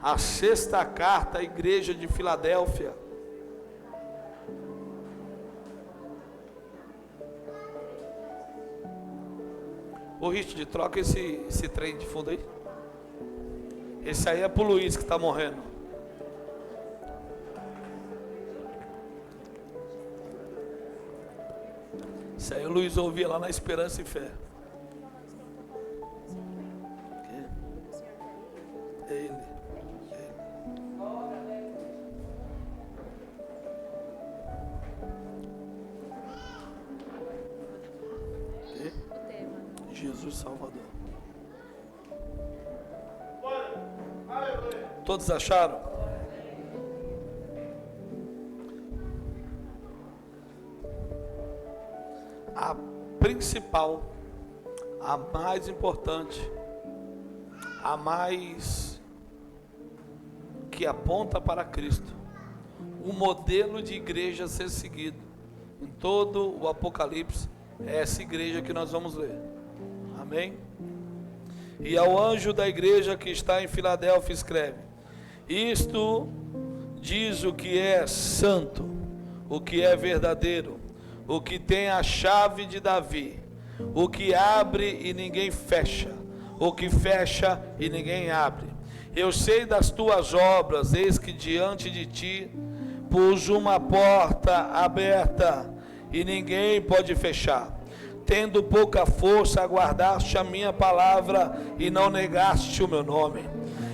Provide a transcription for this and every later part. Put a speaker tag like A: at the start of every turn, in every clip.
A: a sexta carta à igreja de Filadélfia. Ô Richard, troca esse trem de fundo aí. Esse aí é pro Luiz que está morrendo. Esse aí o Luiz ouvia lá na Esperança e Fé. É ele. Jesus Salvador. Todos acharam? A principal, a mais importante, a mais que aponta para Cristo, o modelo de igreja a ser seguido em todo o Apocalipse, é essa igreja que nós vamos ler. Amém? E ao anjo da igreja que está em Filadélfia escreve: isto diz o que é santo, o que é verdadeiro, o que tem a chave de Davi, o que abre e ninguém fecha, o que fecha e ninguém abre. Eu sei das tuas obras, eis que diante de ti pus uma porta aberta e ninguém pode fechar. Tendo pouca força, aguardaste a minha palavra e não negaste o meu nome.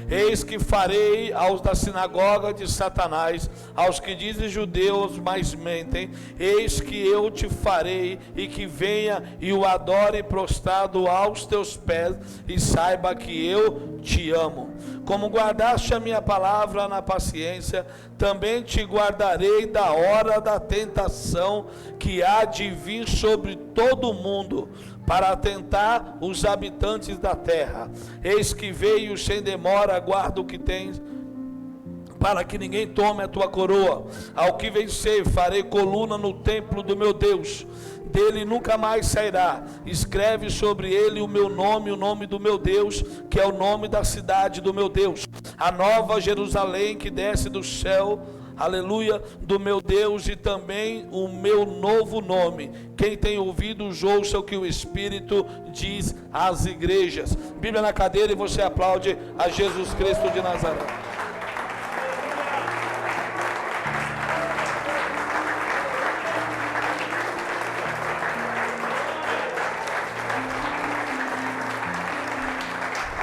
A: Eis que farei aos da sinagoga de Satanás, aos que dizem judeus, mas mentem, eis que eu te farei, e que venha e o adore prostrado aos teus pés, e saiba que eu te amo. Como guardaste a minha palavra na paciência, também te guardarei da hora da tentação que há de vir sobre todo o mundo, para atentar os habitantes da terra. Eis que veio sem demora, guarda o que tens, para que ninguém tome a tua coroa. Ao que vencer, farei coluna no templo do meu Deus, dele nunca mais sairá. Escreve sobre ele o meu nome, o nome do meu Deus, que é o nome da cidade do meu Deus, a nova Jerusalém que desce do céu, aleluia, do meu Deus, e também o meu novo nome. Quem tem ouvidos, ouça o que o Espírito diz às igrejas. Bíblia na cadeira, e você aplaude a Jesus Cristo de Nazaré.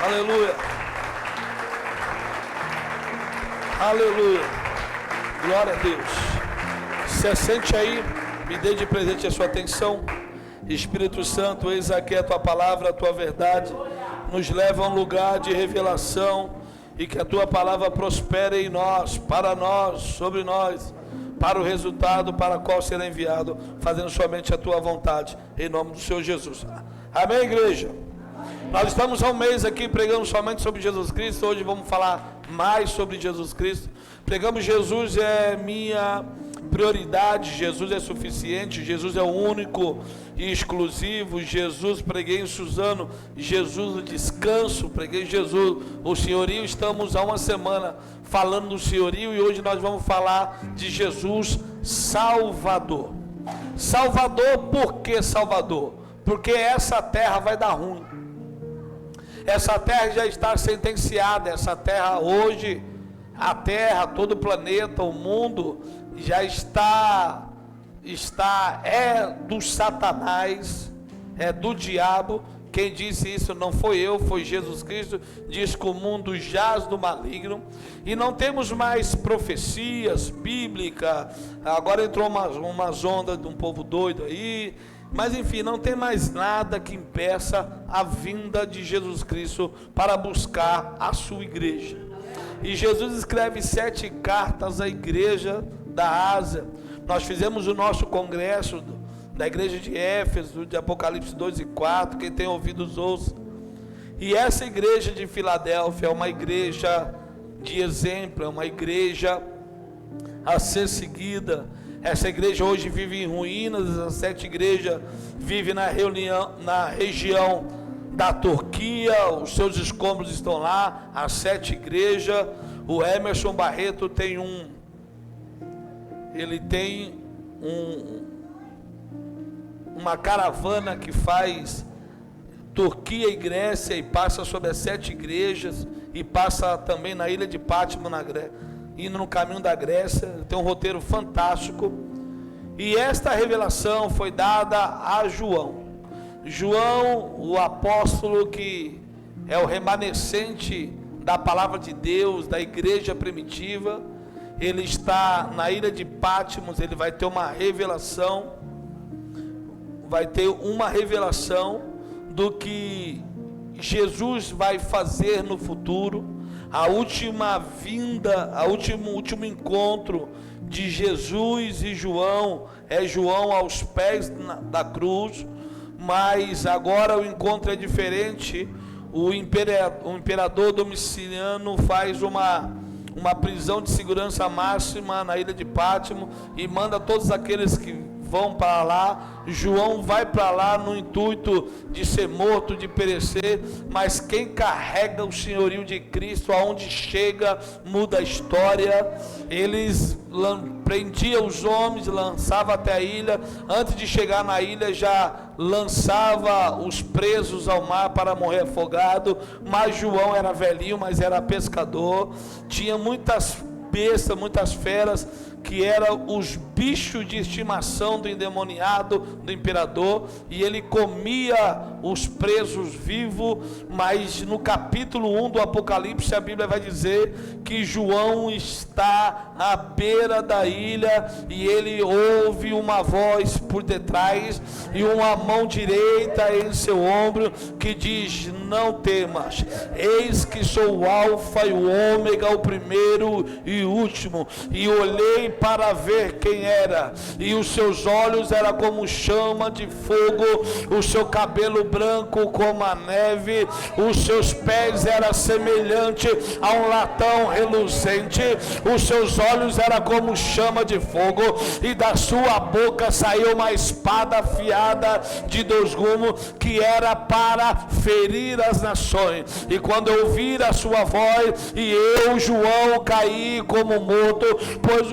A: Aleluia. Aleluia. Glória a Deus. Se assente aí, me dê de presente a sua atenção. Espírito Santo, eis aqui a tua palavra, a tua verdade, nos leva a um lugar de revelação, e que a tua palavra prospere em nós, para nós, sobre nós, para o resultado para o qual será enviado, fazendo somente a tua vontade, em nome do Senhor Jesus. Amém, igreja? Nós estamos há um mês aqui pregando somente sobre Jesus Cristo. Hoje vamos falar mais sobre Jesus Cristo. Pregamos: Jesus é minha prioridade, Jesus é suficiente, Jesus é o único e exclusivo. Jesus, preguei em Suzano, Jesus o descanso, preguei Jesus o senhorio. Estamos há uma semana falando do senhorio, e hoje nós vamos falar de Jesus Salvador. Salvador, por que Salvador? Porque essa terra vai dar ruim. Essa terra já está sentenciada. Essa terra hoje, a terra, todo o planeta, o mundo já está do Satanás, é do diabo. Quem disse isso não foi eu, foi Jesus Cristo. Diz que o mundo jaz do maligno, e não temos mais profecias bíblicas. Agora entrou umas ondas de um povo doido aí, mas enfim, não tem mais nada que impeça a vinda de Jesus Cristo para buscar a sua igreja. E Jesus escreve 7 cartas à igreja da Ásia. Nós fizemos o nosso congresso da igreja de Éfeso, de Apocalipse 2 e 4, quem tem ouvidos ouça. E essa igreja de Filadélfia é uma igreja de exemplo, é uma igreja a ser seguida. Essa igreja hoje vive em ruínas. As 7 igrejas vivem na região da Turquia. Os seus escombros estão lá, as 7 igrejas. O Emerson Barreto tem uma caravana que faz Turquia e Grécia e passa sobre as 7 igrejas e passa também na ilha de Pátimo, indo no caminho da Grécia. Tem um roteiro fantástico. E esta revelação foi dada a João. João, o apóstolo que é o remanescente da palavra de Deus, da igreja primitiva, ele está na ilha de Pátmos. Ele vai ter uma revelação, do que Jesus vai fazer no futuro. A última vinda, o último encontro de Jesus e João é João aos pés da cruz, mas agora o encontro é diferente. O imperador Domiciano faz uma prisão de segurança máxima na ilha de Pátimo e manda todos aqueles que vão para lá. João vai para lá no intuito de ser morto, de perecer, mas quem carrega o senhorio de Cristo, aonde chega, muda a história. Eles prendiam os homens, lançava até a ilha. Antes de chegar na ilha, já lançava os presos ao mar para morrer afogado. Mas João era velhinho, mas era pescador, tinha muitas bestas, muitas feras, que eram os bichos de estimação do endemoniado, do imperador, e ele comia os presos vivos. Mas no capítulo 1 do Apocalipse, a Bíblia vai dizer que João está à beira da ilha, e ele ouve uma voz por detrás, e uma mão direita em seu ombro, que diz: não temas, eis que sou o alfa e o ômega, o primeiro e o último. E olhei para ver quem era, e os seus olhos eram como chama de fogo, o seu cabelo branco como a neve, os seus pés eram semelhantes a um latão reluzente, os seus olhos eram como chama de fogo, e da sua boca saiu uma espada afiada de 2 gumes, que era para ferir as nações. E quando eu ouvir a sua voz, e eu, João, caí como morto, pois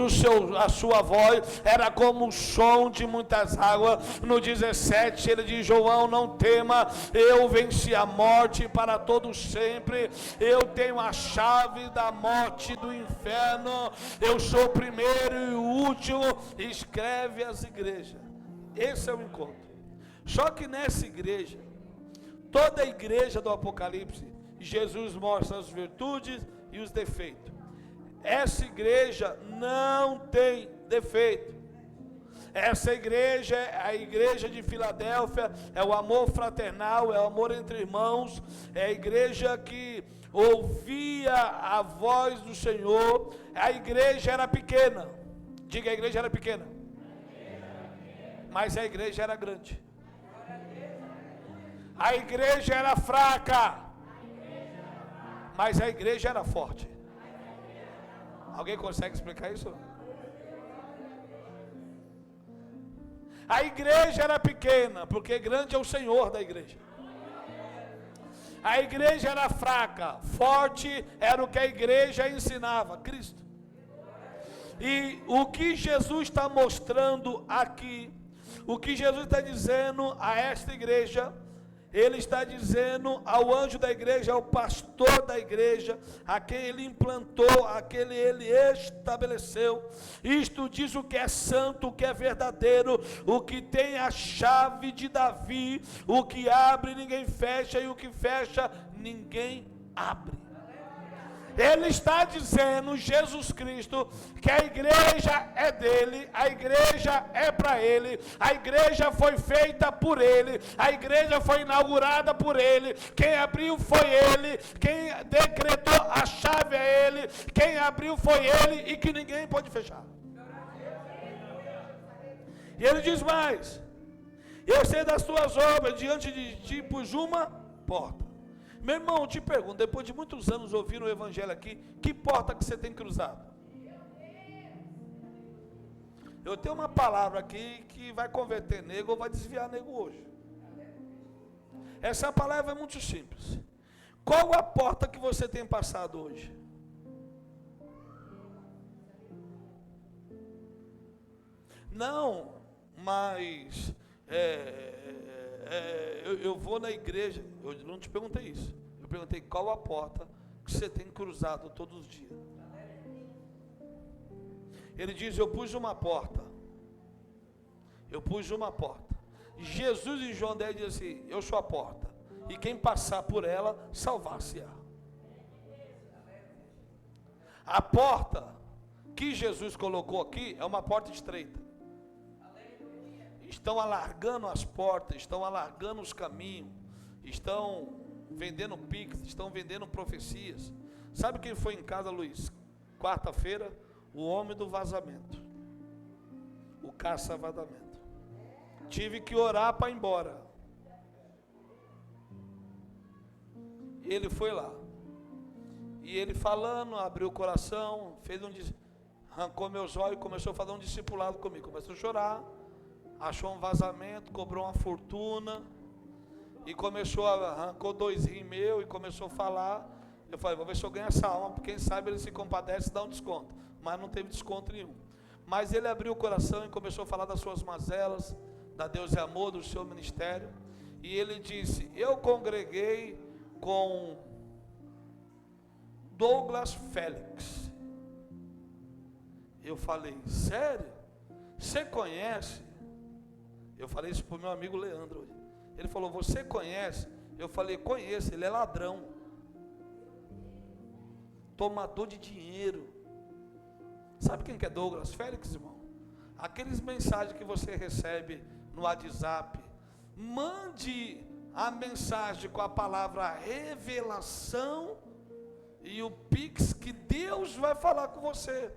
A: a sua voz era como o som de muitas águas. No 17 ele diz: João, não tema, eu venci a morte para todo sempre, eu tenho a chave da morte e do inferno, eu sou o primeiro e o último. Escreve às igrejas. Esse é o encontro. Só que nessa igreja, toda a igreja do Apocalipse, Jesus mostra as virtudes e os defeitos. Essa igreja não tem defeito. Essa igreja é a igreja de Filadélfia, é o amor fraternal, é o amor entre irmãos, é a igreja que ouvia a voz do Senhor. A igreja era pequena, diga: a igreja era pequena, mas a igreja era grande. A igreja era fraca, mas a igreja era forte. Alguém consegue explicar isso? A igreja era pequena, porque grande é o Senhor da igreja. A igreja era fraca, forte era o que a igreja ensinava, Cristo. E o que Jesus está mostrando aqui, o que Jesus está dizendo a esta igreja, ele está dizendo ao anjo da igreja, ao pastor da igreja, a quem ele implantou, a quem ele estabeleceu: isto diz o que é santo, o que é verdadeiro, o que tem a chave de Davi, o que abre ninguém fecha, e o que fecha ninguém abre. Ele está dizendo, Jesus Cristo, que a igreja é dele, a igreja é para ele, a igreja foi feita por ele, a igreja foi inaugurada por ele, quem abriu foi ele, quem decretou a chave é ele, quem abriu foi ele, e que ninguém pode fechar. E ele diz mais: eu sei das tuas obras, diante de ti pus uma porta. Meu irmão, eu te pergunto, depois de muitos anos ouvindo o evangelho aqui, que porta que você tem cruzado? Eu tenho uma palavra aqui que vai converter nego ou vai desviar nego hoje. Essa palavra é muito simples. Qual a porta que você tem passado hoje? Não, mas eu vou na igreja. Eu não te perguntei isso. Eu perguntei qual a porta que você tem cruzado todos os dias. Ele diz: eu pus uma porta. Eu pus uma porta. Jesus em João 10 diz assim: eu sou a porta, e quem passar por ela, salvar-se-á. A porta que Jesus colocou aqui é uma porta estreita. Estão alargando as portas, estão alargando os caminhos, estão vendendo pix, estão vendendo profecias. Sabe quem foi em casa, Luiz? Quarta-feira, o homem do vazamento, o caça-vazamento. Tive que orar para ir embora. Ele foi lá. E ele falando, abriu o coração, arrancou meus olhos, começou a fazer um discipulado comigo. Começou a chorar, achou um vazamento, cobrou uma fortuna. E arrancou 2 rins meus e começou a falar. Eu falei: vou ver se eu ganho essa alma, porque quem sabe ele se compadece e dá um desconto. Mas não teve desconto nenhum. Mas ele abriu o coração e começou a falar das suas mazelas, da Deus é Amor, do seu ministério. E ele disse: eu congreguei com Douglas Félix. Eu falei: sério? Você conhece? Eu falei isso para o meu amigo Leandro hoje. Ele falou: você conhece? Eu falei: conheço, ele é ladrão, tomador de dinheiro. Sabe quem que é Douglas Félix, irmão? Aqueles mensagens que você recebe no WhatsApp, mande a mensagem com a palavra revelação e o Pix, que Deus vai falar com você.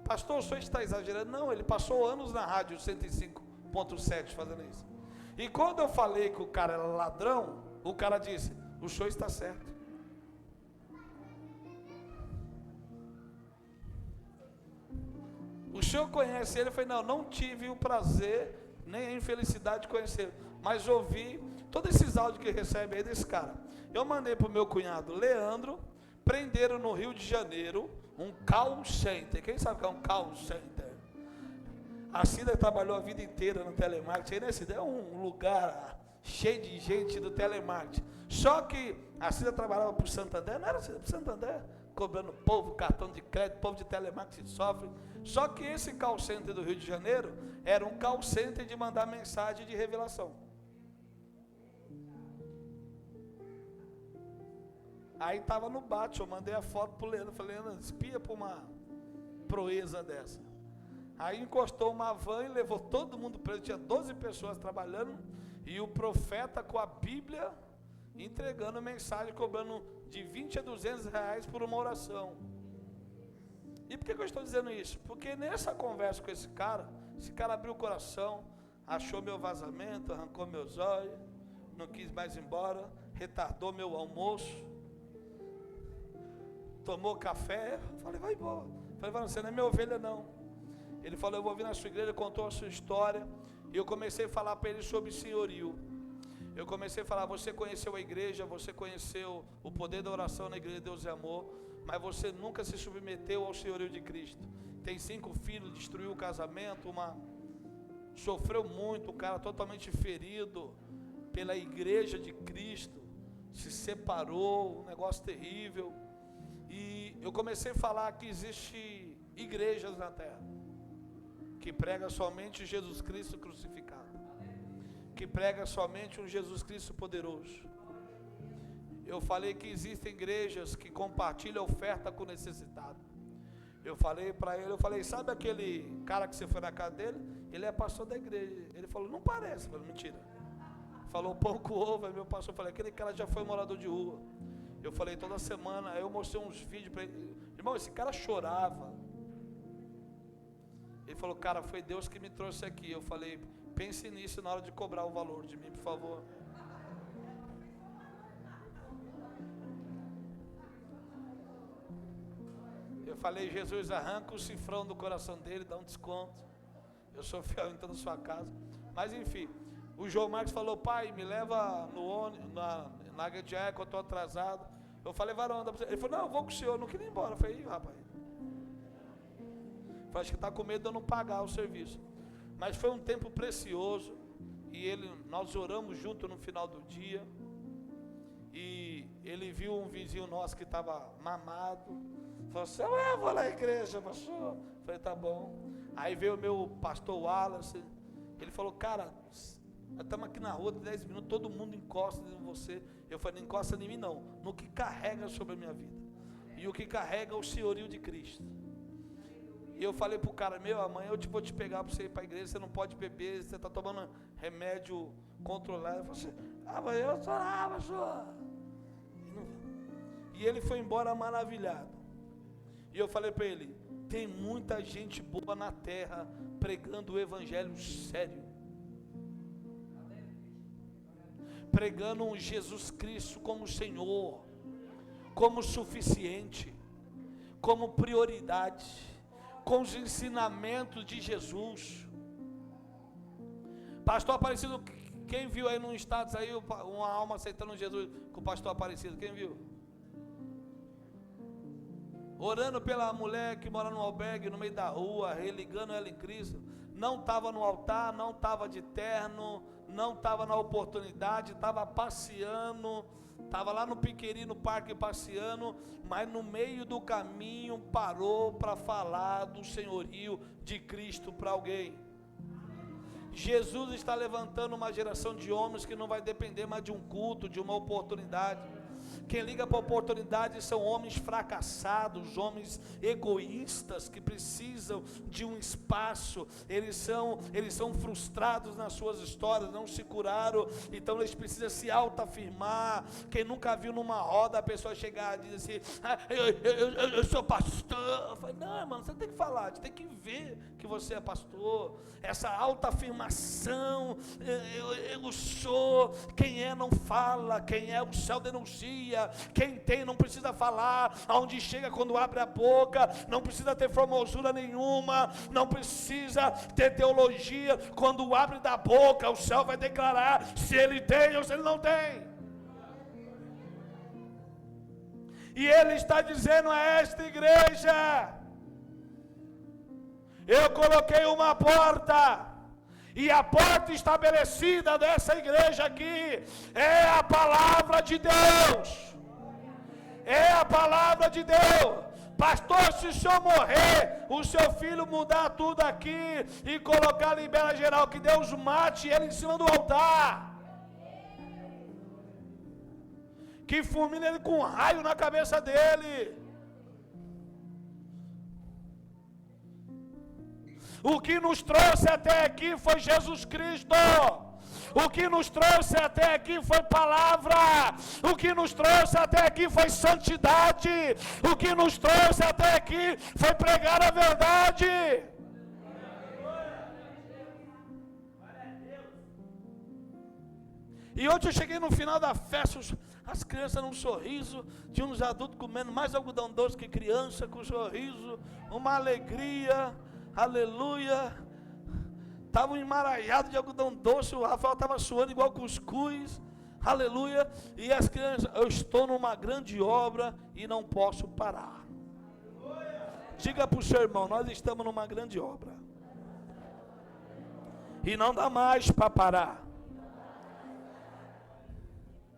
A: Pastor, o senhor está exagerando? Não, ele passou anos na rádio 105.7 fazendo isso. E quando eu falei que o cara era ladrão, o cara disse: o senhor está certo. O senhor conhece ele? Eu falei: não tive o prazer nem a infelicidade de conhecer, mas ouvi todos esses áudios que recebe aí desse cara. Eu mandei para o meu cunhado Leandro. Prenderam no Rio de Janeiro um call center. Quem sabe o que é um call center? A Cida trabalhou a vida inteira no telemarketing. Aí, né, é um lugar cheio de gente do telemarketing. Só que a Cida trabalhava para o Santander. Não era para o Santander, cobrando povo, cartão de crédito, povo de telemarketing sofre. Só que esse call center do Rio de Janeiro era um call center de mandar mensagem de revelação. Aí estava no bate, eu mandei a foto para o Leandro, falei: Leandro, espia para uma proeza dessa. Aí encostou uma van e levou todo mundo preso, tinha 12 pessoas trabalhando, e o profeta com a Bíblia, entregando mensagem, cobrando de 20 a 200 reais por uma oração. E por que eu estou dizendo isso? Porque nessa conversa com esse cara abriu o coração, achou meu vazamento, arrancou meus olhos, não quis mais ir embora, retardou meu almoço, tomou café. Falei: vai embora. Falei: você não é minha ovelha não. Ele falou: eu vou vir na sua igreja. Contou a sua história, e eu comecei a falar para ele sobre senhorio. Eu comecei a falar: você conheceu a igreja, você conheceu o poder da oração na igreja de Deus é Amor, mas você nunca se submeteu ao senhorio de Cristo. Tem 5 filhos, destruiu o casamento, sofreu muito, um cara totalmente ferido pela igreja de Cristo, se separou, um negócio terrível. E eu comecei a falar que existe igrejas na terra que prega somente Jesus Cristo crucificado, que prega somente um Jesus Cristo poderoso. Eu falei que existem igrejas que compartilham oferta com o necessitado. Eu falei para ele, sabe aquele cara que você foi na casa dele? Ele é pastor da igreja. Ele falou: não parece. Eu falei: mentira. Falou: pão com ovo, é meu pastor. Eu falei: aquele cara já foi morador de rua. Eu falei: toda semana, eu mostrei uns vídeos para ele. Irmão, esse cara chorava. Ele falou: cara, foi Deus que me trouxe aqui. Eu falei: pense nisso na hora de cobrar o valor de mim, por favor. Eu falei: Jesus, arranca o cifrão do coração dele, dá um desconto. Eu sou fiel então na sua casa. Mas enfim, o João Marcos falou: pai, me leva no ônibus, na Gediaia, que eu estou atrasado. Eu falei: varão, anda pra você. Ele falou: não, eu vou com o senhor, não queria ir embora. Eu falei: rapaz. Acho que está com medo de eu não pagar o serviço. Mas foi um tempo precioso. E nós oramos junto no final do dia. E ele viu um vizinho nosso que estava mamado. Falou assim: eu vou lá à igreja, pastor. Falei: tá bom. Aí veio o meu pastor Wallace. Ele falou: cara, estamos aqui na rua de 10 minutos, todo mundo encosta em você. Eu falei: não encosta em mim não, no que carrega sobre a minha vida. E o que carrega é o senhorio de Cristo. E eu falei pro cara: meu, amanhã eu vou te pegar para você ir para a igreja, você não pode beber, você está tomando remédio controlado. Eu falei assim: mas eu sou lá, pastor. E ele foi embora maravilhado. E eu falei para ele: tem muita gente boa na terra pregando o evangelho sério, pregando um Jesus Cristo como Senhor, como suficiente, como prioridade, com os ensinamentos de Jesus. Pastor Aparecido, quem viu aí no status aí uma alma aceitando Jesus com o pastor Aparecido? Quem viu? Orando pela mulher que mora no albergue, no meio da rua, religando ela em Cristo. Não estava no altar, não estava de terno, não estava na oportunidade, estava passeando, estava lá no Piqueri, no parque passeando, mas no meio do caminho parou para falar do senhorio de Cristo para alguém. Jesus está levantando uma geração de homens que não vai depender mais de um culto, de uma oportunidade. Quem liga para a oportunidade são homens fracassados, homens egoístas que precisam de um espaço. Eles são frustrados nas suas histórias, não se curaram, então eles precisam se autoafirmar. Quem nunca viu numa roda a pessoa chegar e dizer assim: eu sou pastor. Eu falei: não, irmão, você tem que falar, a gente tem que ver que você é pastor. Essa autoafirmação, eu sou, quem é não fala, quem é o céu denuncia. Quem tem não precisa falar, aonde chega quando abre a boca, não precisa ter formosura nenhuma, não precisa ter teologia, quando abre da boca o céu vai declarar se ele tem ou se ele não tem. E ele está dizendo a esta igreja: eu coloquei uma porta, e a porta estabelecida dessa igreja aqui é a palavra de Deus. É a palavra de Deus. Pastor, se o senhor morrer, o seu filho mudar tudo aqui e colocar ali em Bela Geral, que Deus mate ele em cima do altar, que fulmine ele com um raio na cabeça dele. O que nos trouxe até aqui foi Jesus Cristo. O que nos trouxe até aqui foi palavra. O que nos trouxe até aqui foi santidade. O que nos trouxe até aqui foi pregar a verdade. E ontem eu cheguei no final da festa, as crianças num sorriso, tinha uns adultos comendo mais algodão doce que criança, com sorriso, uma alegria, aleluia. Estavam emarajados de algodão doce, o Rafael estava suando igual cuscuz, aleluia. E as crianças: eu estou numa grande obra e não posso parar. Diga para o seu irmão: nós estamos numa grande obra e não dá mais para parar.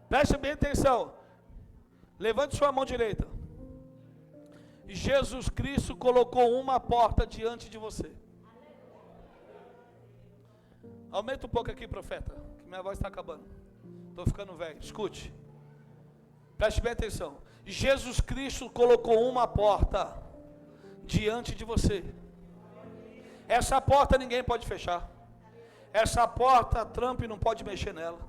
A: Preste bem atenção, levante sua mão direita. Jesus Cristo colocou uma porta diante de você. Aumenta um pouco aqui, profeta, que minha voz está acabando. Estou ficando velho. Escute. Preste bem atenção. Jesus Cristo colocou uma porta diante de você. Essa porta ninguém pode fechar. Essa porta Trump não pode mexer nela.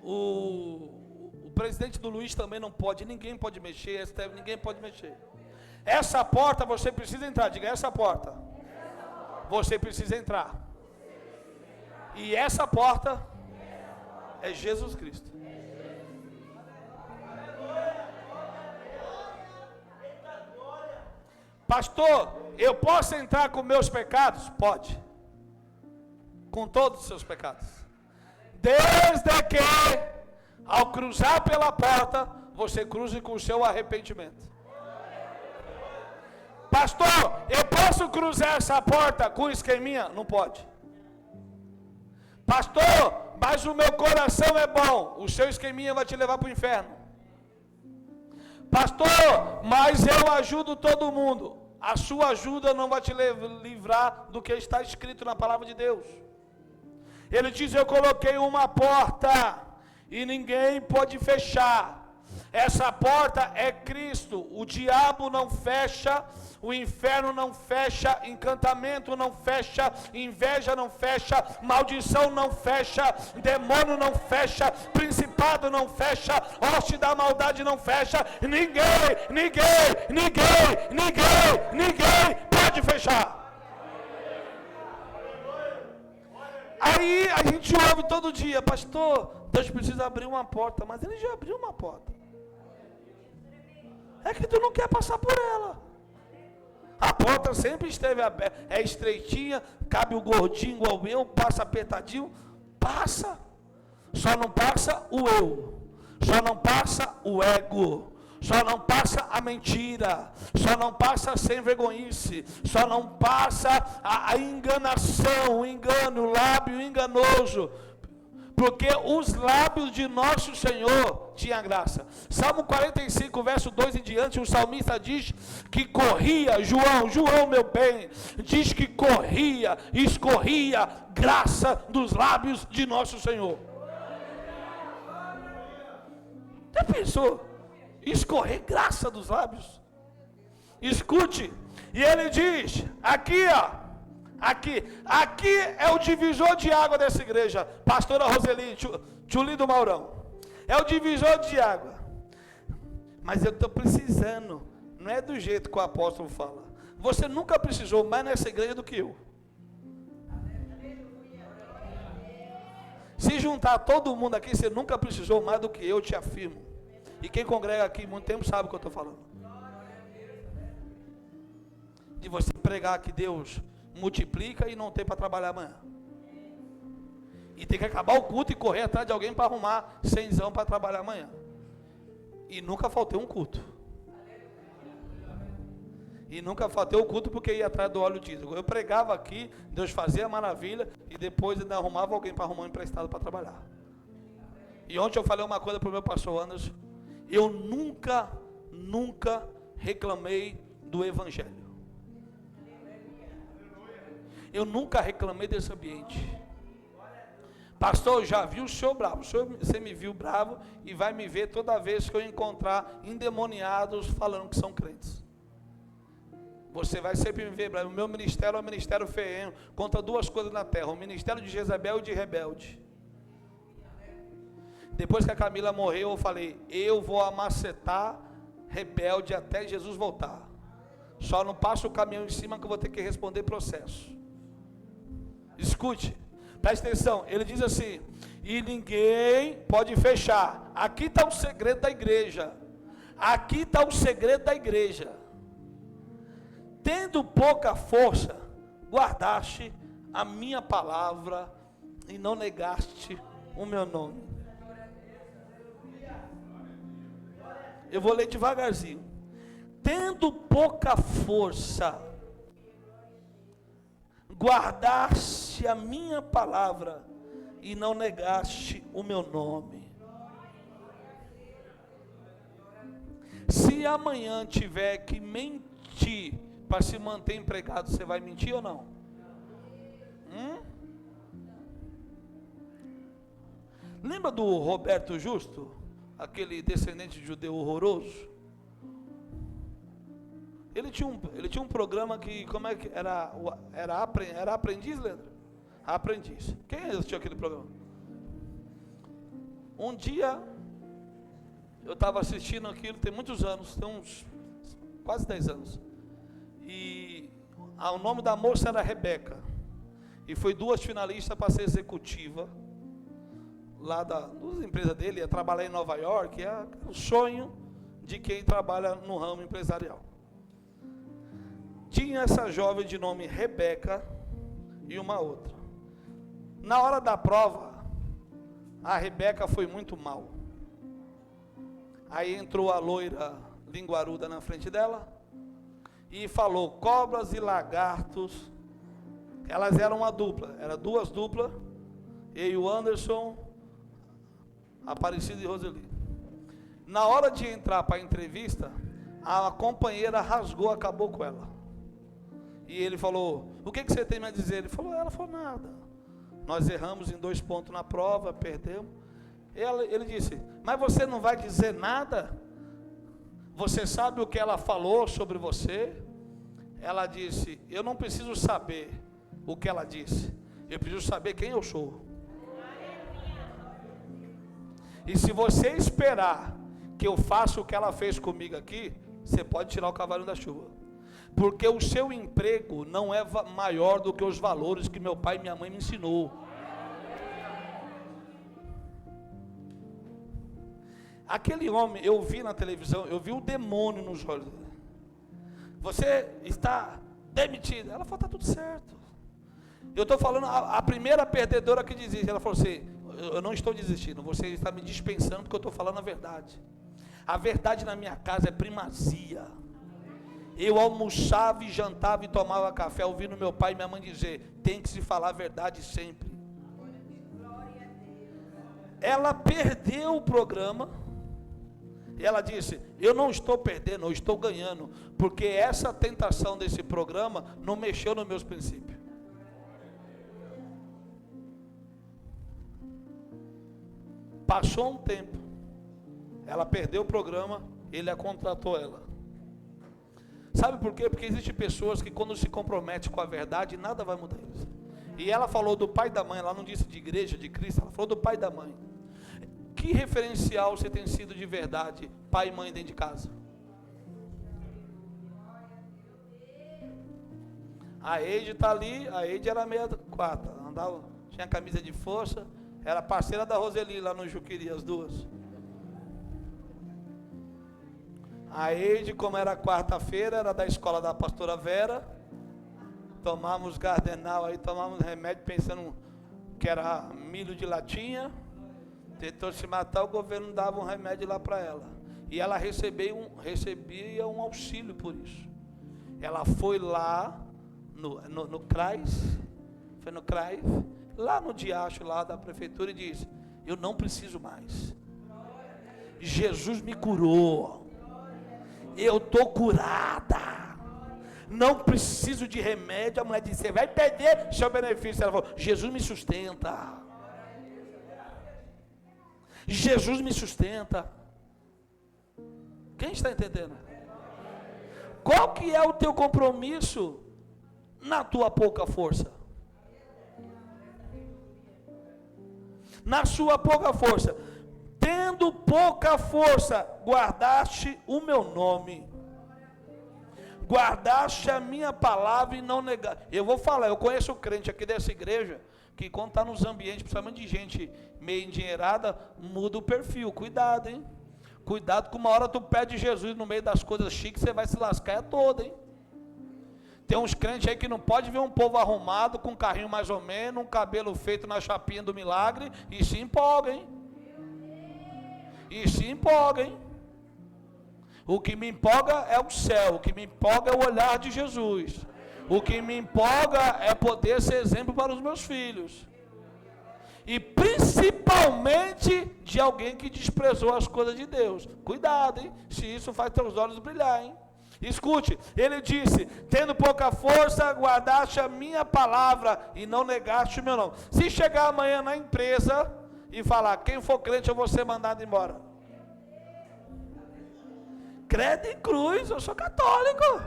A: O presidente do Luiz também não pode. Ninguém pode mexer. Ninguém pode mexer. Essa porta você precisa entrar. Diga: essa porta você precisa entrar. E essa porta é Jesus Cristo. Pastor, eu posso entrar com meus pecados? Pode. Com todos os seus pecados. Desde que, ao cruzar pela porta, você cruze com o seu arrependimento. Pastor, eu posso cruzar essa porta com esqueminha? Não pode. Pastor, mas o meu coração é bom. O seu esqueminha vai te levar para o inferno. Pastor, mas eu ajudo todo mundo. A sua ajuda não vai te livrar do que está escrito na palavra de Deus. Ele diz: eu coloquei uma porta e ninguém pode fechar. Essa porta é Cristo. O diabo não fecha, o inferno não fecha, encantamento não fecha, inveja não fecha, maldição não fecha, demônio não fecha, principado não fecha, hoste da maldade não fecha. Ninguém pode fechar. Aí a gente ouve todo dia: pastor, Deus precisa abrir uma porta. Mas ele já abriu uma porta. É que tu não quer passar por ela. A porta sempre esteve aberta. É estreitinha, cabe o gordinho igual eu, passa apertadinho. Passa. Só não passa o eu. Só não passa o ego. Só não passa a mentira. Só não passa a sem vergonhice. Só não passa a enganação, o engano, o lábio enganoso. Porque os lábios de nosso Senhor tinham graça. Salmo 45, verso 2 em diante, o salmista diz que corria, João meu bem, diz que corria, escorria graça dos lábios de nosso Senhor. Já pensou? Escorrer graça dos lábios? Escute, e ele diz, aqui é o divisor de água dessa igreja, pastora Roseli, Tchuli do Maurão, é o divisor de água, mas eu estou precisando, não é do jeito que o apóstolo fala, você nunca precisou mais nessa igreja do que eu. Se juntar todo mundo aqui, você nunca precisou mais do que eu, te afirmo, e quem congrega aqui muito tempo sabe o que eu estou falando, de você pregar que Deus multiplica e não tem para trabalhar amanhã. E tem que acabar o culto e correr atrás de alguém para arrumar cenzão para trabalhar amanhã. E nunca faltei um culto. E nunca faltei o culto porque ia atrás do óleo diesel. Eu pregava aqui, Deus fazia a maravilha e depois ainda arrumava alguém para arrumar um emprestado para trabalhar. E ontem eu falei uma coisa para o meu pastor Anderson. Eu nunca reclamei do evangelho. Eu nunca reclamei desse ambiente. Pastor, eu já vi o senhor bravo. Você me viu bravo e vai me ver toda vez que eu encontrar endemoniados falando que são crentes. Você vai sempre me ver bravo. O meu ministério é um ministério ferrenho contra duas coisas na terra: o ministério de Jezabel e de rebelde. Depois que a Camila morreu, eu falei: eu vou amacetar rebelde até Jesus voltar. Só não passa o caminhão em cima que eu vou ter que responder processo. Escute, preste atenção, ele diz assim: e ninguém pode fechar. Aqui está o segredo da igreja. Aqui está o segredo da igreja. Tendo pouca força, guardaste a minha palavra e não negaste o meu nome. Eu vou ler devagarzinho. Tendo pouca força, guardaste a minha palavra e não negaste o meu nome. Se amanhã tiver que mentir para se manter empregado, você vai mentir ou não? Lembra do Roberto Justo? Aquele descendente de judeu horroroso? Ele tinha um programa que, como é que era? Era aprendiz, Leandro? Aprendiz. Quem assistiu aquele programa? Um dia, eu estava assistindo aquilo, tem muitos anos, tem uns quase 10 anos. E o nome da moça era Rebeca. E foi 2 finalistas para ser executiva. Lá das empresas dele, ia trabalhar em Nova York, é o sonho de quem trabalha no ramo empresarial. Tinha essa jovem de nome Rebeca e uma outra. Na hora da prova, a Rebeca foi muito mal. Aí entrou a loira linguaruda na frente dela e falou cobras e lagartos. Elas eram uma dupla, eram duas duplas, eu e o Anderson, Aparecido e Roseli. Na hora de entrar para a entrevista, a companheira rasgou, acabou com ela. E ele falou, o que você tem a dizer? Ela falou, nada. Nós erramos em 2 pontos na prova, perdemos. Ele disse, mas você não vai dizer nada? Você sabe o que ela falou sobre você? Ela disse, eu não preciso saber o que ela disse, eu preciso saber quem eu sou. E se você esperar que eu faça o que ela fez comigo aqui, você pode tirar o cavalo da chuva. Porque o seu emprego não é maior do que os valores que meu pai e minha mãe me ensinou. Aquele homem, eu vi na televisão, eu vi o demônio nos olhos dele. Você está demitido. Ela falou, está tudo certo. Eu estou falando, a primeira perdedora que desiste, ela falou assim, eu não estou desistindo, você está me dispensando porque eu estou falando a verdade. A verdade na minha casa é primazia. Eu almoçava e jantava e tomava café, ouvindo meu pai e minha mãe dizer, tem que se falar a verdade sempre. Ela perdeu o programa. E ela disse, eu não estou perdendo, eu estou ganhando, porque essa tentação desse programa não mexeu nos meus princípios. Passou um tempo, ela perdeu o programa, ele a contratou ela. Sabe por quê? Porque existem pessoas que quando se comprometem com a verdade, nada vai mudar eles. E ela falou do pai e da mãe, ela não disse de igreja, de Cristo, ela falou do pai e da mãe. Que referencial você tem sido de verdade, pai e mãe dentro de casa? A Eide está ali, a Eide era meia quarta, andava, tinha camisa de força, era parceira da Roseli lá no Juqueri, as duas. A Eide, como era quarta-feira, era da escola da pastora Vera, tomávamos Gardenal aí, tomávamos remédio pensando que era milho de latinha. Tentou se matar, o governo dava um remédio lá para ela. E ela recebia um auxílio por isso. Ela foi lá no CRAS, foi no CRAS, lá no diacho lá da prefeitura e disse, eu não preciso mais. Jesus me curou. Eu estou curada. Não preciso de remédio. A mulher disse, você vai perder seu benefício. Ela falou, Jesus me sustenta. Jesus me sustenta. Quem está entendendo? Qual que é o teu compromisso na tua pouca força? Na sua pouca força. Tendo pouca força, guardaste o meu nome. Guardaste a minha palavra e não negaste. Eu vou falar, eu conheço o crente aqui dessa igreja, que quando está nos ambientes, principalmente de gente meio endinheirada, muda o perfil. Cuidado, hein? Cuidado que uma hora tu pede Jesus no meio das coisas chiques, você vai se lascar toda, hein? Tem uns crentes aí que não pode ver um povo arrumado, com um carrinho mais ou menos, um cabelo feito na chapinha do milagre, e se empolga, hein? E se empolga, hein? O que me empolga é o céu, o que me empolga é o olhar de Jesus. O que me empolga é poder ser exemplo para os meus filhos. E principalmente de alguém que desprezou as coisas de Deus. Cuidado, hein? Se isso faz teus olhos brilhar, hein? Escute, ele disse, tendo pouca força, guardaste a minha palavra e não negaste o meu nome. Se chegar amanhã na empresa e falar, quem for crente eu vou ser mandado embora. Credo em cruz, eu sou católico.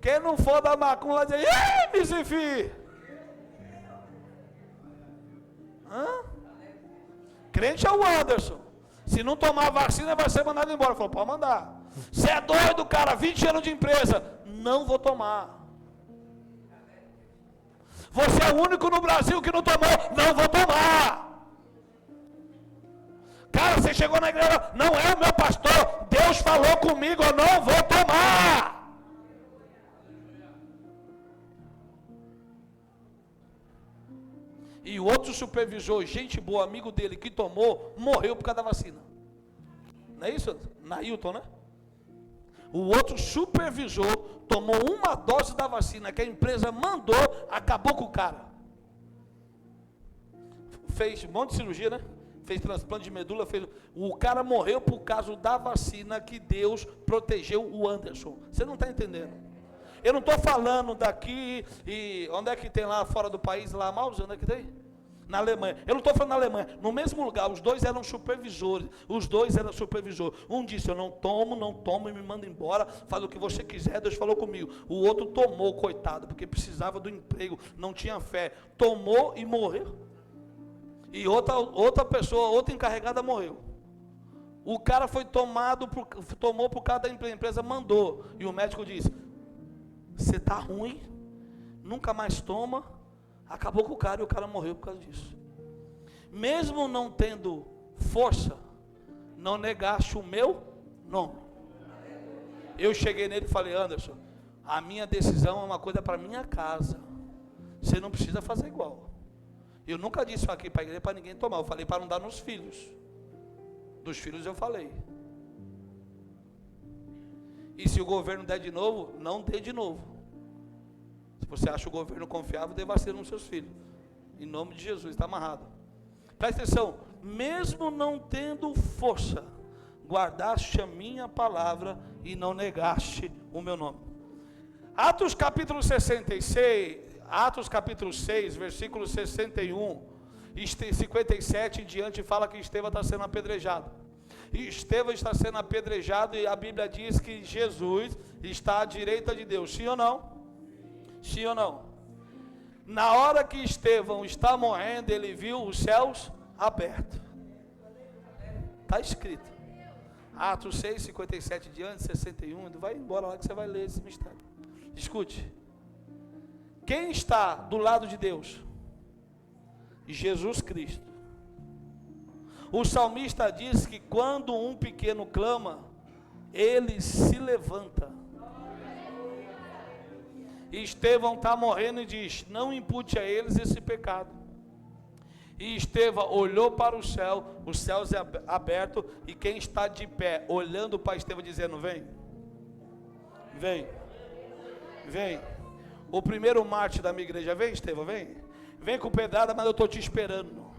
A: Quem não for da macumba vai dizer, ei, Misifi! Crente é o Anderson. Se não tomar vacina, vai ser mandado embora. Falou, pode mandar. Você é doido, cara, 20 anos de empresa. Não vou tomar. Você é o único no Brasil que não tomou. Não vou tomar. Cara, você chegou na igreja, não é o meu pastor. Deus falou comigo, eu não vou tomar. E o outro supervisor, gente boa, amigo dele, que tomou, morreu por causa da vacina. Não é isso? Nailton, né? O outro supervisor tomou uma dose da vacina que a empresa mandou, acabou com o cara. Fez um monte de cirurgia, né? Fez transplante de medula, o cara morreu por causa da vacina que Deus protegeu o Anderson. Você não está entendendo? Eu não estou falando daqui, e onde é que tem lá fora do país, lá, Maus, onde é que tem? Na Alemanha. Eu não estou falando na Alemanha. No mesmo lugar, os dois eram supervisores. Um disse, eu não tomo e me manda embora. Faz o que você quiser, Deus falou comigo. O outro tomou, coitado, porque precisava do emprego, não tinha fé. Tomou e morreu. E outra pessoa, outra encarregada morreu. O cara foi tomou por causa da empresa, mandou. E o médico disse, você está ruim, nunca mais toma. Acabou com o cara e o cara morreu por causa disso. Mesmo não tendo força, não negaste o meu nome. Eu cheguei nele e falei, Anderson, a minha decisão é uma coisa para minha casa. Você não precisa fazer igual. Eu nunca disse isso aqui para a igreja para ninguém tomar. Eu falei para não dar nos filhos. Dos filhos eu falei. E se o governo der de novo, não dê de novo. Se você acha o governo confiável, dê vacina nos seus filhos. Em nome de Jesus, está amarrado. Presta atenção, mesmo não tendo força, guardaste a minha palavra e não negaste o meu nome. Atos capítulo 6, versículo 61 e 57 em diante, fala que Estevão está sendo apedrejado. E Estevão está sendo apedrejado e a Bíblia diz que Jesus está à direita de Deus, sim ou não? Sim ou não? Na hora que Estevão está morrendo, ele viu os céus abertos. Está escrito. Atos 6, 57 diante, 61. Vai embora lá que você vai ler esse mistério. Escute. Quem está do lado de Deus? Jesus Cristo. O salmista diz que quando um pequeno clama, ele se levanta. E Estevão está morrendo e diz, não impute a eles esse pecado. E Estevão olhou para o céu, os céus abertos, e quem está de pé, olhando para Estevão, dizendo, vem, vem, vem. O primeiro mártir da minha igreja, vem Estevão, vem. Vem com pedrada, mas eu estou te esperando.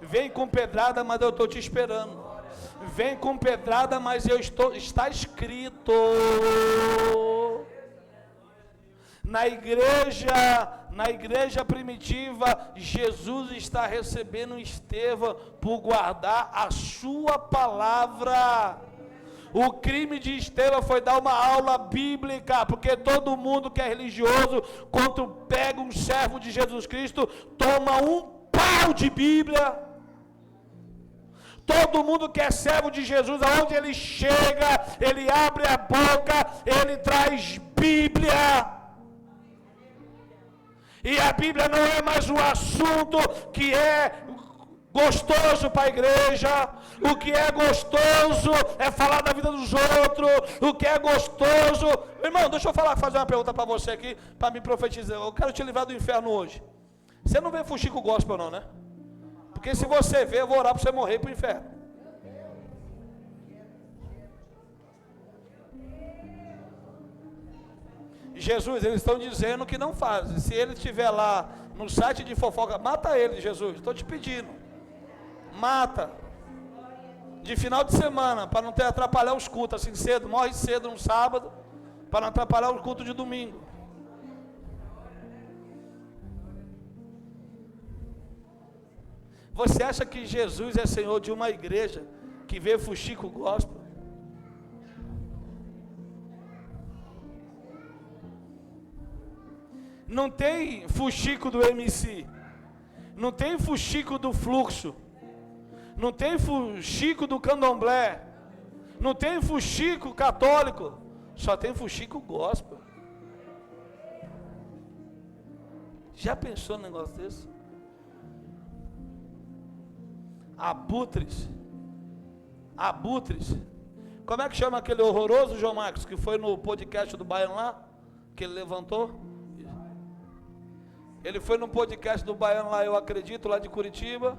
A: Vem com pedrada, mas eu estou te esperando. Vem com pedrada, mas está escrito. Na igreja primitiva, Jesus está recebendo Estevão por guardar a sua palavra. O crime de Estevão foi dar uma aula bíblica, porque todo mundo que é religioso, quando pega um servo de Jesus Cristo, toma um pau de Bíblia. Todo mundo que é servo de Jesus, aonde ele chega, ele abre a boca, ele traz Bíblia. E a Bíblia não é mais um assunto que é gostoso para a igreja. O que é gostoso é falar da vida dos outros. O que é gostoso... Irmão, deixa eu fazer uma pergunta para você aqui, para me profetizar. Eu quero te livrar do inferno hoje. Você não vê fuxico gospel não, né? Porque se você vê, eu vou orar para você morrer para o inferno. Jesus, eles estão dizendo que não fazem. Se ele estiver lá no site de fofoca, mata ele, Jesus, estou te pedindo. Mata. De final de semana, para não ter atrapalhar os cultos assim cedo. Morre cedo no sábado, para não atrapalhar o culto de domingo. Você acha que Jesus é Senhor de uma igreja que vê fuxico gospel? Não tem fuxico do MC, não tem fuxico do fluxo, não tem fuxico do candomblé, não tem fuxico católico, só tem fuxico gospel. Já pensou num negócio desse? Abutres. Como é que chama aquele horroroso, João Marcos, que foi no podcast do Baiano lá, que ele levantou? Ele foi no podcast do Baiano lá, eu acredito, lá de Curitiba,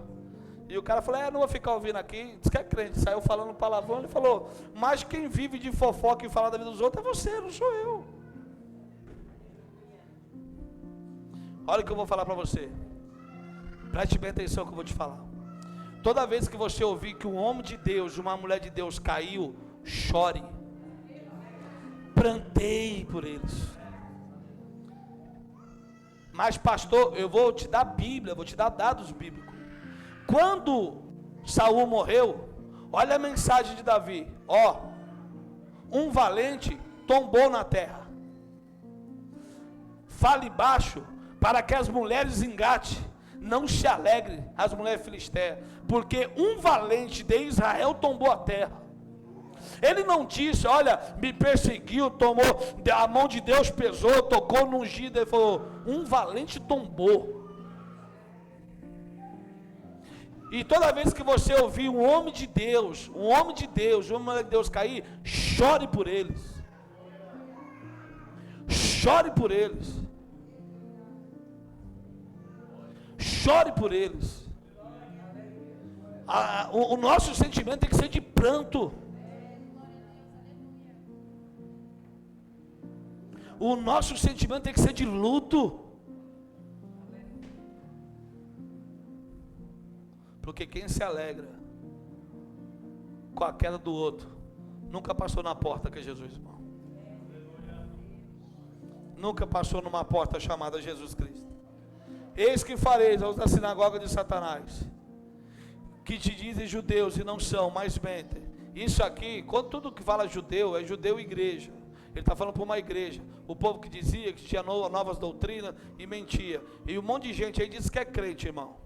A: E o cara falou, não vou ficar ouvindo aqui, diz que é crente, saiu falando palavrão, ele falou, mas quem vive de fofoca e fala da vida dos outros é você, não sou eu. Olha o que eu vou falar para você, preste bem atenção no que eu vou te falar. Toda vez que você ouvir que um homem de Deus, uma mulher de Deus caiu, chore, pranteie por eles. Mas pastor, eu vou te dar Bíblia, vou te dar dados bíblicos. Quando Saul morreu, olha a mensagem de Davi, um valente tombou na terra. Fale baixo, para que as mulheres engatem, não se alegre as mulheres filisteias, porque um valente de Israel tombou a terra. Ele não disse, olha, me perseguiu, tomou, a mão de Deus pesou, tocou no ungido. Ele falou, um valente tombou. E toda vez que você ouvir um homem de Deus, uma mulher de Deus cair, chore por eles. Chore por eles. Chore por eles. O nosso sentimento tem que ser de pranto. O nosso sentimento tem que ser de luto. Porque quem se alegra com a queda do outro nunca passou na porta que é Jesus, irmão. Nunca passou numa porta chamada Jesus Cristo. Eis que fareis aos da sinagoga de Satanás, que te dizem judeus e não são, mas mentem. Isso aqui, quando tudo que fala judeu, é judeu e igreja. Ele está falando para uma igreja. O povo que dizia que tinha novas doutrinas e mentia. E um monte de gente aí diz que é crente, irmão.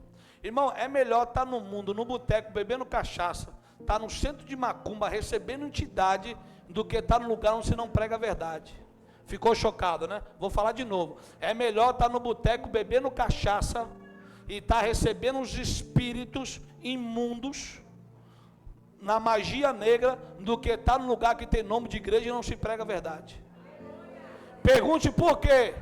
A: Irmão, é melhor estar no mundo, no boteco, bebendo cachaça, estar no centro de macumba, recebendo entidade, do que estar no lugar onde você não prega a verdade. Ficou chocado, né? Vou falar de novo. É melhor estar no boteco, bebendo cachaça, e estar recebendo os espíritos imundos, na magia negra, do que estar no lugar que tem nome de igreja e não se prega a verdade. Pergunte por quê?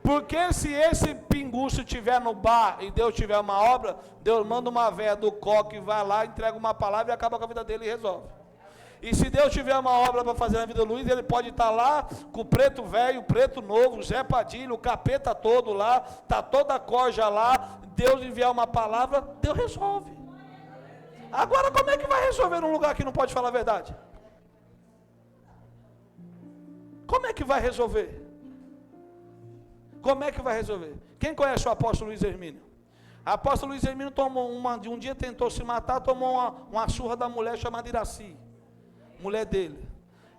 A: Porque se esse pinguço estiver no bar e Deus tiver uma obra, Deus manda uma véia do coque, vai lá, entrega uma palavra e acaba com a vida dele e resolve. E se Deus tiver uma obra para fazer na vida do Luiz, ele pode estar lá com o preto velho, o preto novo, Zé Padilha, o capeta todo lá, está toda a corja lá, Deus enviar uma palavra, Deus resolve. Agora como é que vai resolver num lugar que não pode falar a verdade? Como é que vai resolver? Como é que vai resolver? Quem conhece o apóstolo Luiz Hermínio? O apóstolo Luiz Hermínio tomou um dia tentou se matar, tomou uma surra da mulher chamada Iraci, mulher dele.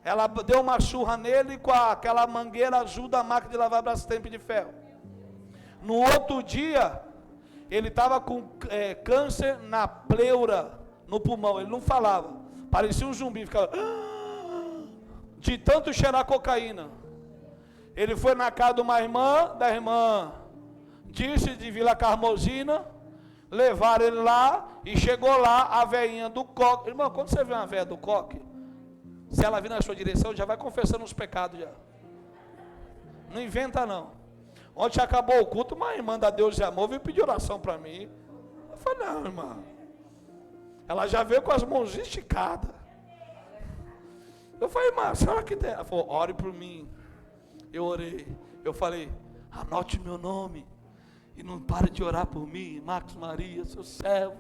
A: Ela deu uma surra nele com aquela mangueira azul da máquina de lavar Brastemp de ferro. No outro dia, ele estava com câncer na pleura, no pulmão, ele não falava, parecia um zumbi, ficava de tanto cheirar cocaína. Ele foi na casa de uma irmã, disse de Vila Carmozina, levaram ele lá, e chegou lá a velhinha do coque. Irmão, quando você vê uma velha do coque, se ela vir na sua direção, já vai confessando os pecados já. Não inventa não. Ontem acabou o culto, uma irmã da Deus de Amor veio pedir oração para mim. Eu falei, não, irmã. Ela já veio com as mãos esticadas. Eu falei, irmã, a senhora que tem? Ela falou, ore por mim. Eu orei, eu falei, anote meu nome, e não pare de orar por mim, Marcos Maria, seu servo.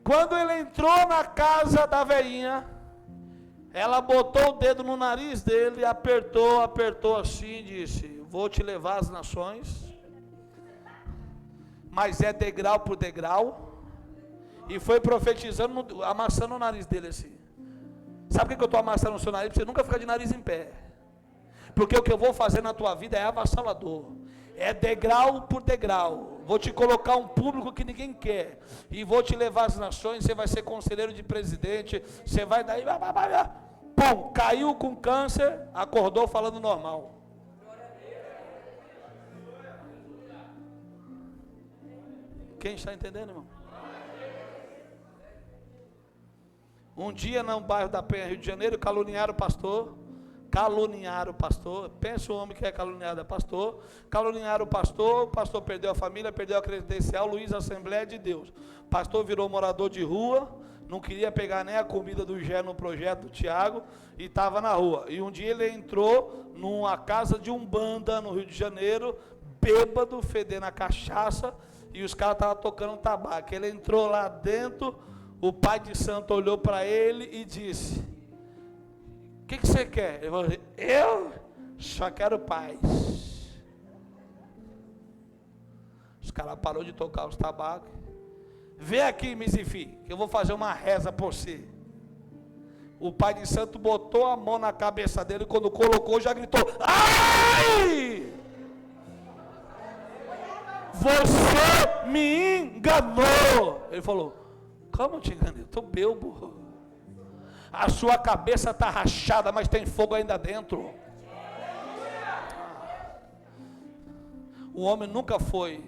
A: Quando ele entrou na casa da velhinha, ela botou o dedo no nariz dele, apertou assim, e disse, vou te levar às nações, mas é degrau por degrau, e foi profetizando, amassando o nariz dele assim. Sabe por que eu estou amassando o seu nariz? Para você nunca ficar de nariz em pé. Porque o que eu vou fazer na tua vida é avassalador. É degrau por degrau. Vou te colocar um público que ninguém quer. E vou te levar às nações. Você vai ser conselheiro de presidente. Você vai daí. Pum, caiu com câncer. Acordou falando normal. Quem está entendendo, irmão? Um dia no bairro da Penha, Rio de Janeiro, caluniaram o pastor, caluniaram o pastor. Pensa o homem que é caluniado, é pastor. Caluniaram o pastor perdeu a família, perdeu a credencial. Luiz, Assembleia de Deus. O pastor virou morador de rua, não queria pegar nem a comida do Gé no projeto do Tiago, e estava na rua. E um dia ele entrou numa casa de umbanda no Rio de Janeiro, bêbado, fedendo a cachaça, e os caras estavam tocando tabaco. Ele entrou lá dentro, o pai de santo olhou para ele e disse: o que você quer? Ele falou: eu só quero paz. Os caras pararam de tocar os tabacos. Vem aqui, Mizifi, que eu vou fazer uma reza por você. O pai de santo botou a mão na cabeça dele, quando colocou já gritou: ai! Você me enganou. Ele falou: como eu te enganei? Eu estou bêbado. A sua cabeça está rachada, mas tem fogo ainda dentro. O homem nunca foi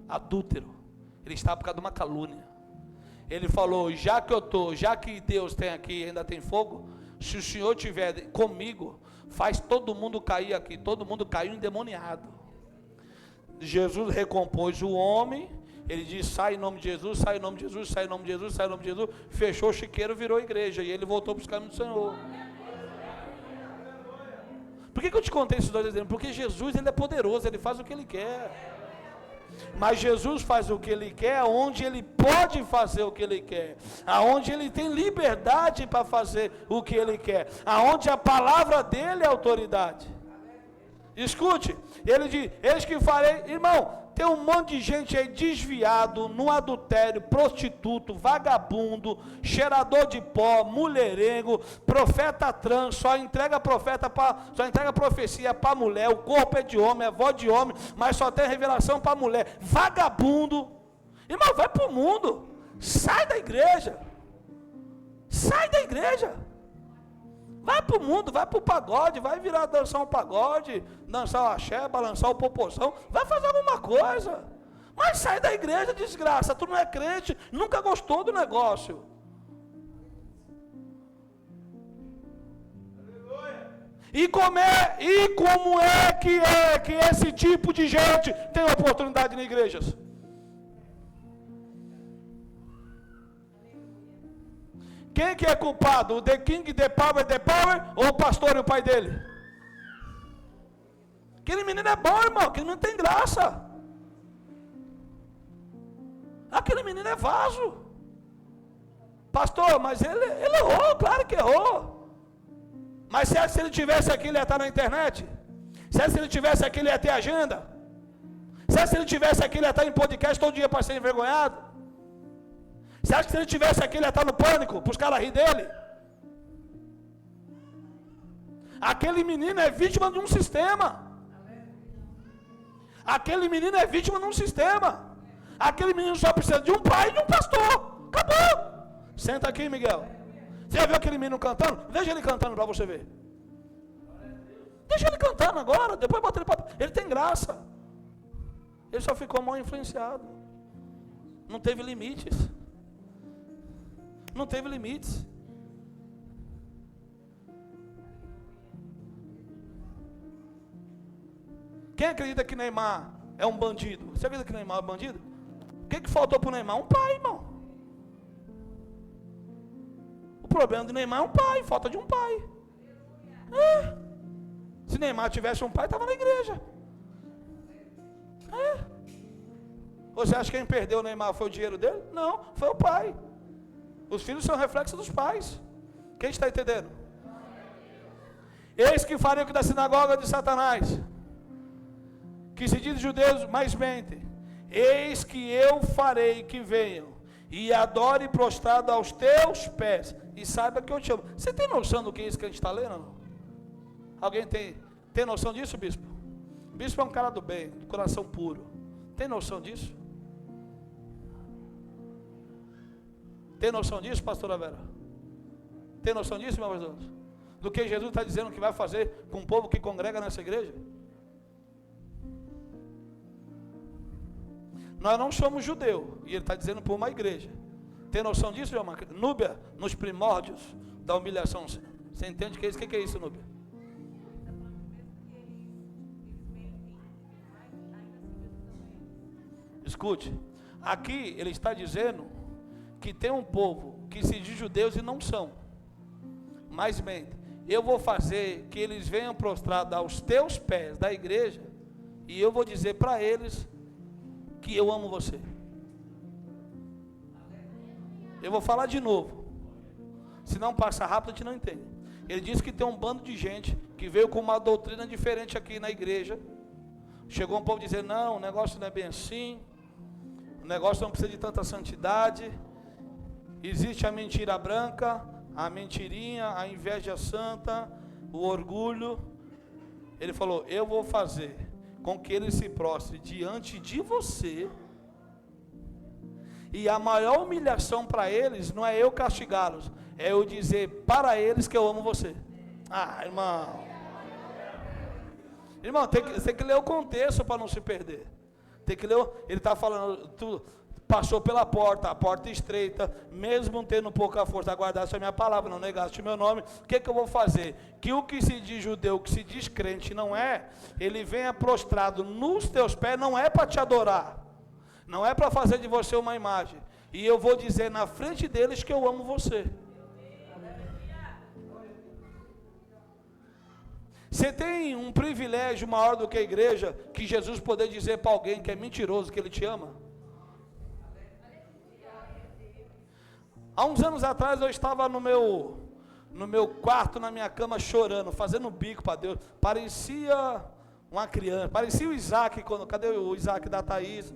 A: adúltero. Ele estava por causa de uma calúnia. Ele falou: já que Deus tem aqui, ainda tem fogo, se o Senhor estiver comigo, faz todo mundo cair aqui. Todo mundo caiu endemoniado. Jesus recompôs o homem. Ele disse: sai em nome de Jesus, sai em nome de Jesus, sai em nome de Jesus, sai em nome de Jesus. Fechou o chiqueiro, virou igreja. E ele voltou para os caminhos do Senhor. Por que eu te contei esses dois exemplos? Porque Jesus, ele é poderoso, ele faz o que ele quer. Mas Jesus faz o que ele quer, onde ele pode fazer o que ele quer, aonde ele tem liberdade para fazer o que ele quer, aonde a palavra dele é autoridade. Escute, ele diz: eis que farei. Irmão, tem um monte de gente aí desviado no adultério, prostituto, vagabundo, cheirador de pó, mulherengo, profeta trans, só entrega profecia para mulher, o corpo é de homem, é voz de homem, mas só tem revelação para mulher, vagabundo. Irmão, vai para o mundo, sai da igreja, vai para o mundo, vai para o pagode, vai virar dançar um pagode, dançar o axé, balançar o popozão, vai fazer alguma coisa, mas sai da igreja, desgraça. Tu não é crente, nunca gostou do negócio. E como é que esse tipo de gente tem oportunidade em igrejas? Quem que é culpado? O The King, The Power ou o pastor e o pai dele? Aquele menino é bom, irmão. Aquele menino tem graça. Aquele menino é vaso. Pastor, mas ele errou, claro que errou. Mas se ele tivesse aqui, ele ia estar na internet? Se ele tivesse aqui, ele ia ter agenda? Se ele tivesse aqui, ele ia estar em podcast todo dia para ser envergonhado? Você acha que se ele tivesse aqui, ele ia estar no pânico, para os caras rir dele? Aquele menino é vítima de um sistema. Aquele menino é vítima de um sistema. Aquele menino só precisa de um pai e de um pastor. Acabou. Senta aqui, Miguel. Você já viu aquele menino cantando? Veja ele cantando para você ver. Deixa ele cantando agora, depois bota ele para... Ele tem graça. Ele só ficou mal influenciado. Não teve limites. Não teve limites. Quem acredita que Neymar é um bandido? Você acredita que Neymar é um bandido? O que faltou para o Neymar? Um pai, irmão. O problema do Neymar é um pai, falta de um pai. Se Neymar tivesse um pai, estava na igreja. Você acha que quem perdeu o Neymar foi o dinheiro dele? Não, foi o pai. Os filhos são reflexo dos pais. Quem está entendendo? Eis que farei o que da sinagoga de Satanás, que se diz judeus, mas mentem. Eis que eu farei que venham e adore prostrado aos teus pés, e saiba que eu te amo. Você tem noção do que é isso que a gente está lendo? Não? Alguém tem noção disso, bispo? O bispo é um cara do bem, do coração puro. Tem noção disso? Tem noção disso, pastora Vera? Tem noção disso, meus irmãos? Do que Jesus está dizendo que vai fazer com o povo que congrega nessa igreja? Nós não somos judeu, e ele está dizendo para uma igreja. Tem noção disso, meu irmão? Núbia, nos primórdios da humilhação. Você entende o que é isso? O que é isso, Núbia? Escute, aqui ele está dizendo que tem um povo que se diz judeus e não são. Mas mente, eu vou fazer que eles venham prostrados aos teus pés da igreja, e eu vou dizer para eles que eu amo você. Eu vou falar de novo, se não passa rápido a gente não entende. Ele disse que tem um bando de gente que veio com uma doutrina diferente aqui na igreja. Chegou um povo dizendo, não, o negócio não é bem assim, o negócio não precisa de tanta santidade, existe a mentira branca, a mentirinha, a inveja santa, o orgulho. Ele falou, eu vou fazer com que ele se prostre diante de você, e a maior humilhação para eles não é eu castigá-los, é eu dizer para eles que eu amo você. Ah, irmão, tem que ler o contexto para não se perder. Tem que ler, ele está falando, tu passou pela porta, a porta estreita, mesmo tendo pouca força, aguardaste a minha palavra, não negaste o meu nome. O que eu vou fazer? Que o que se diz judeu, o que se diz crente não é, ele venha prostrado nos teus pés, não é para te adorar, não é para fazer de você uma imagem, e eu vou dizer na frente deles que eu amo você. Você tem um privilégio maior do que a igreja, que Jesus poder dizer para alguém que é mentiroso que ele te ama? Há uns anos atrás eu estava no meu quarto, na minha cama, chorando, fazendo bico para Deus. Parecia uma criança, parecia o Isaac, cadê o Isaac da Thaís?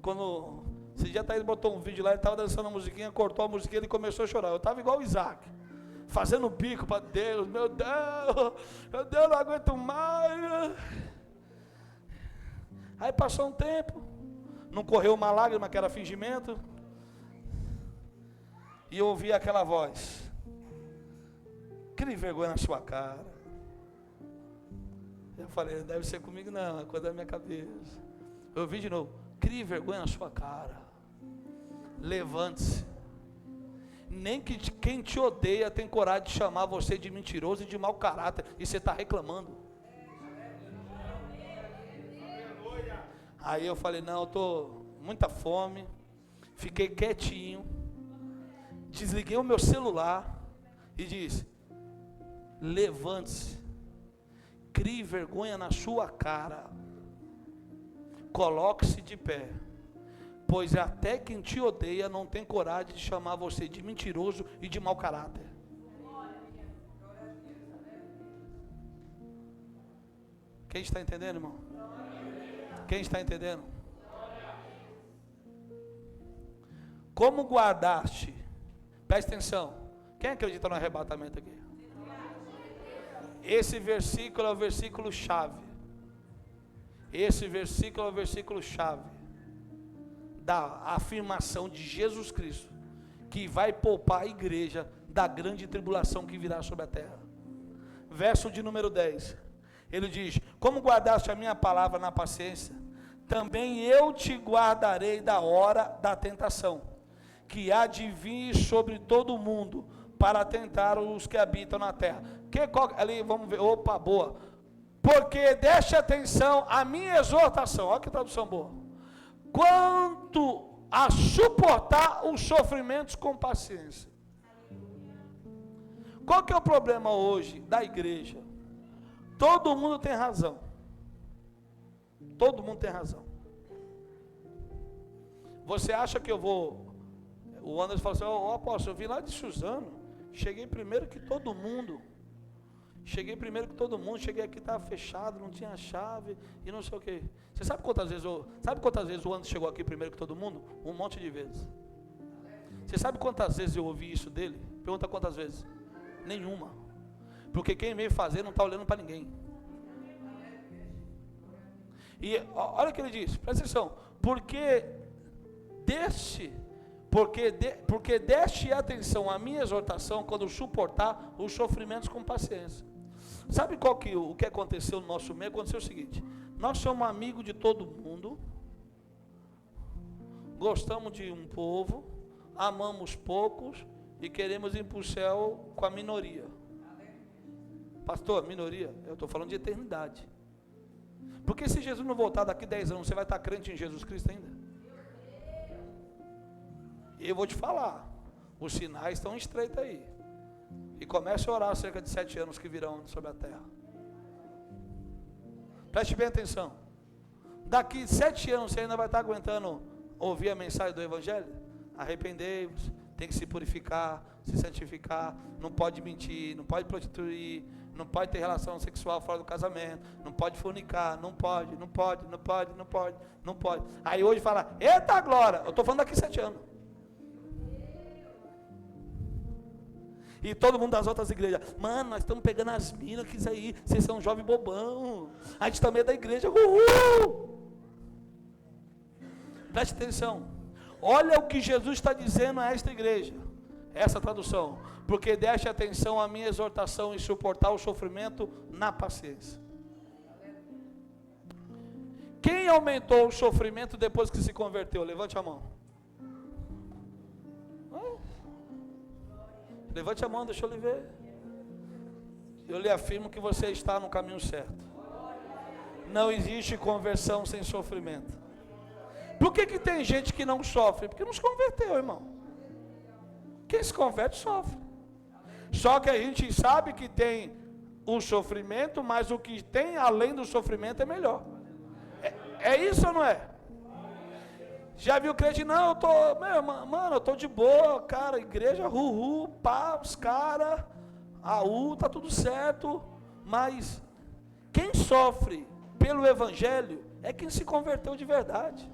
A: Quando esse dia a Thaís botou um vídeo lá, ele estava dançando a musiquinha, cortou a musiquinha, ele começou a chorar. Eu estava igual o Isaac, fazendo bico para Deus, meu Deus, não aguento mais. Aí passou um tempo, não correu uma lágrima que era fingimento, e eu ouvi aquela voz, crie vergonha na sua cara. Eu falei, deve ser comigo não, é coisa da minha cabeça. Eu ouvi de novo, crie vergonha na sua cara, levante-se. Nem que quem te odeia tem coragem de chamar você de mentiroso e de mau caráter, e você está reclamando. Aí eu falei, não, eu estou muita fome. Fiquei quietinho, desliguei o meu celular e disse, levante-se, crie vergonha na sua cara, coloque-se de pé, pois até quem te odeia não tem coragem de chamar você de mentiroso e de mau caráter. Quem está entendendo, irmão? Quem está entendendo? Como guardaste? Presta atenção. Quem acredita no arrebatamento aqui? Esse versículo é o versículo chave. Esse versículo é o versículo chave da afirmação de Jesus Cristo, que vai poupar a igreja da grande tribulação que virá sobre a terra. Verso de número 10, ele diz, como guardaste a minha palavra na paciência, também eu te guardarei da hora da tentação, que há de vir sobre todo o mundo, para tentar os que habitam na terra. Ali, vamos ver, opa, boa. Porque deste atenção à minha exortação, olha que tradução boa, quanto a suportar os sofrimentos com paciência. Qual que é o problema hoje da igreja? Todo mundo tem razão. Todo mundo tem razão. Você acha que eu vou... O Anderson falou assim, apóstolo, eu vim lá de Suzano, cheguei primeiro que todo mundo. Cheguei aqui, estava fechado, não tinha chave, e não sei o que. Você sabe quantas vezes o Anderson chegou aqui primeiro que todo mundo? Um monte de vezes. Você sabe quantas vezes eu ouvi isso dele? Pergunta quantas vezes? Nenhuma. Porque quem veio fazer não está olhando para ninguém. E olha o que ele diz, presta atenção, porque deste atenção à minha exortação, quando suportar os sofrimentos com paciência. Sabe o que aconteceu no nosso meio? Aconteceu o seguinte, nós somos amigos de todo mundo, gostamos de um povo, amamos poucos e queremos ir para o céu com a minoria. Pastor, minoria? Eu estou falando de eternidade. Porque se Jesus não voltar daqui 10 anos, você vai estar crente em Jesus Cristo ainda? E eu vou te falar, os sinais estão estreitos aí. E comece a orar cerca de 7 anos que virão sobre a terra. Preste bem atenção. Daqui 7 anos você ainda vai estar aguentando ouvir a mensagem do Evangelho? Arrependei-vos, tem que se purificar, se santificar, não pode mentir, não pode prostituir, não pode ter relação sexual fora do casamento, não pode fornicar, não pode. Aí hoje fala, eita glória, eu estou falando daqui 7 anos. E todo mundo das outras igrejas, mano, nós estamos pegando as minas que isso aí, vocês são jovem bobão, a gente também é da igreja, uhul. Preste atenção, olha o que Jesus está dizendo a esta igreja, essa tradução, porque deste atenção à minha exortação e suportar o sofrimento na paciência. Quem aumentou o sofrimento depois que se converteu? Levante a mão. Levante a mão, deixa eu lhe ver. Eu lhe afirmo que você está no caminho certo. Não existe conversão sem sofrimento. Por que tem gente que não sofre? Porque não se converteu, irmão. Quem se converte sofre. Só que a gente sabe que tem o sofrimento, mas o que tem além do sofrimento é melhor. É isso ou não é? Já viu crente? Não, eu tô, mano, eu tô de boa, cara, igreja, pá, os caras, tá tudo certo, mas quem sofre pelo Evangelho é quem se converteu de verdade.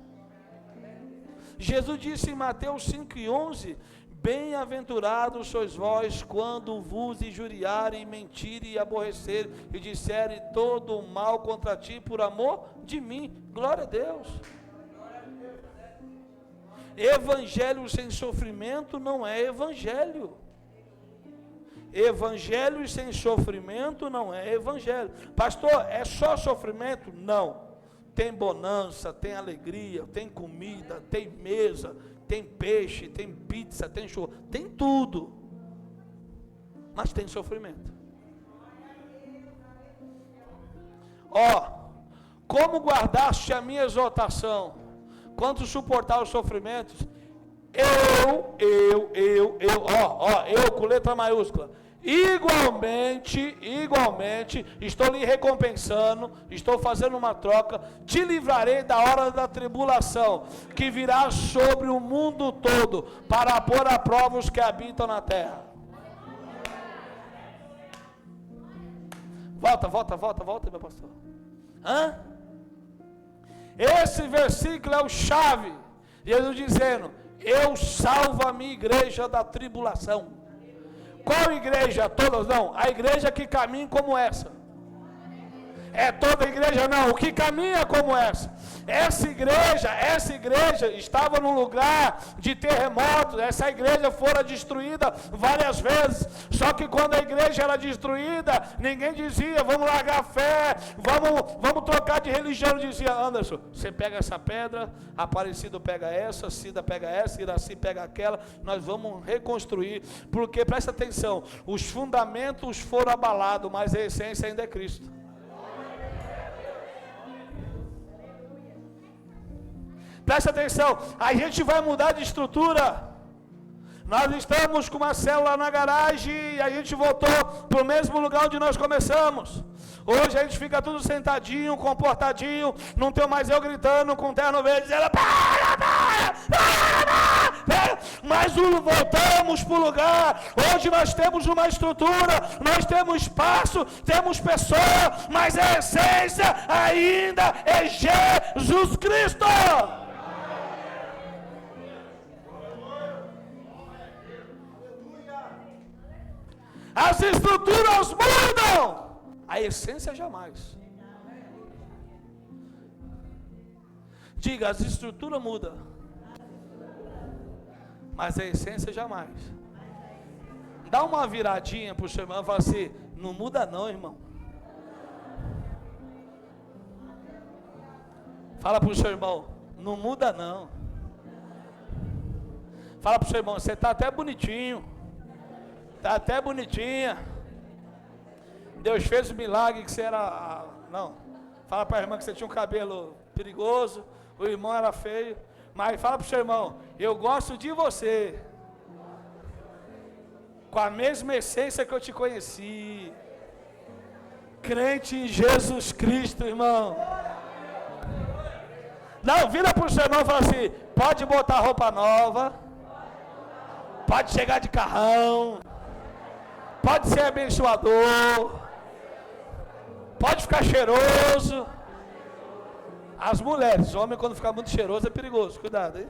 A: Jesus disse em Mateus 5,11, bem-aventurados sois vós quando vos injuriarem, mentirem e aborrecerem e disserem todo o mal contra ti por amor de mim. Glória a Deus. Evangelho sem sofrimento não é evangelho. Evangelho sem sofrimento não é evangelho. Pastor, é só sofrimento? Não. Tem bonança, tem alegria, tem comida, tem mesa, tem peixe, tem pizza, tem churro, tem tudo. Mas tem sofrimento. Como guardaste a minha exortação? Quanto suportar os sofrimentos, eu, com letra maiúscula, igualmente, estou lhe recompensando, estou fazendo uma troca, te livrarei da hora da tribulação, que virá sobre o mundo todo, para pôr à prova os que habitam na terra. Volta, meu pastor. Esse versículo é o chave. Jesus dizendo, eu salvo a minha igreja da tribulação. Qual igreja? Todas não. A igreja que caminha como essa. É toda igreja não. O que caminha como essa. Essa igreja estava num lugar de terremotos. Essa igreja fora destruída várias vezes. Só que quando a igreja era destruída, ninguém dizia, vamos largar a fé, vamos trocar de religião. Dizia, Anderson, você pega essa pedra, Aparecido pega essa, Cida pega essa, Iraci pega aquela, nós vamos reconstruir. Porque, presta atenção, os fundamentos foram abalados, mas a essência ainda é Cristo. Presta atenção, a gente vai mudar de estrutura. Nós estamos com uma célula na garagem e a gente voltou para o mesmo lugar onde nós começamos. Hoje a gente fica tudo sentadinho, comportadinho, não tem mais eu gritando com o terno verde, dizendo para, mas voltamos para o lugar. Hoje nós temos uma estrutura, nós temos espaço, temos pessoa, mas a essência ainda é Jesus Cristo. As estruturas mudam, a essência jamais. Diga, as estruturas mudam, mas a essência jamais. Dá uma viradinha para o seu irmão e fala assim, não muda não, irmão. Fala para o seu irmão, não muda não. Fala para o seu irmão, você está até bonitinho. Está até bonitinha. Deus fez um milagre que você era... Não. Fala para a irmã que você tinha um cabelo perigoso. O irmão era feio. Mas fala para o seu irmão, eu gosto de você. Com a mesma essência que eu te conheci. Crente em Jesus Cristo, irmão. Não, vira para o seu irmão e fala assim, pode botar roupa nova. Pode chegar de carrão. Pode ser abençoador. Pode ficar cheiroso. As mulheres, homem quando ficar muito cheiroso é perigoso, cuidado, hein?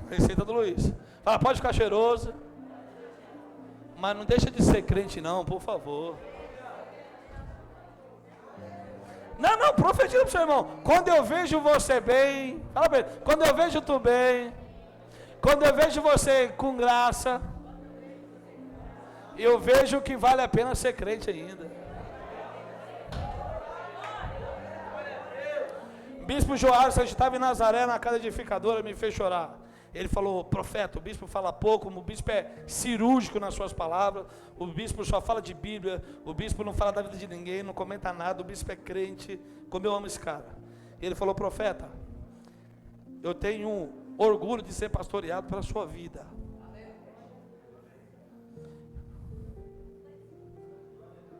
A: Receita do Luiz. Fala, pode ficar cheiroso. Mas não deixa de ser crente não, por favor. Não, profetiza para o seu irmão. Quando eu vejo você bem, fala para ele, quando eu vejo tu bem, quando eu vejo você com graça, eu vejo que vale a pena ser crente ainda. Bispo Joás, a gente estava em Nazaré, na casa edificadora, me fez chorar. Ele falou, profeta, o bispo fala pouco, o bispo é cirúrgico nas suas palavras, o bispo só fala de Bíblia, o bispo não fala da vida de ninguém, não comenta nada, o bispo é crente, como eu amo esse cara. Ele falou, profeta, eu tenho orgulho de ser pastoreado pela sua vida.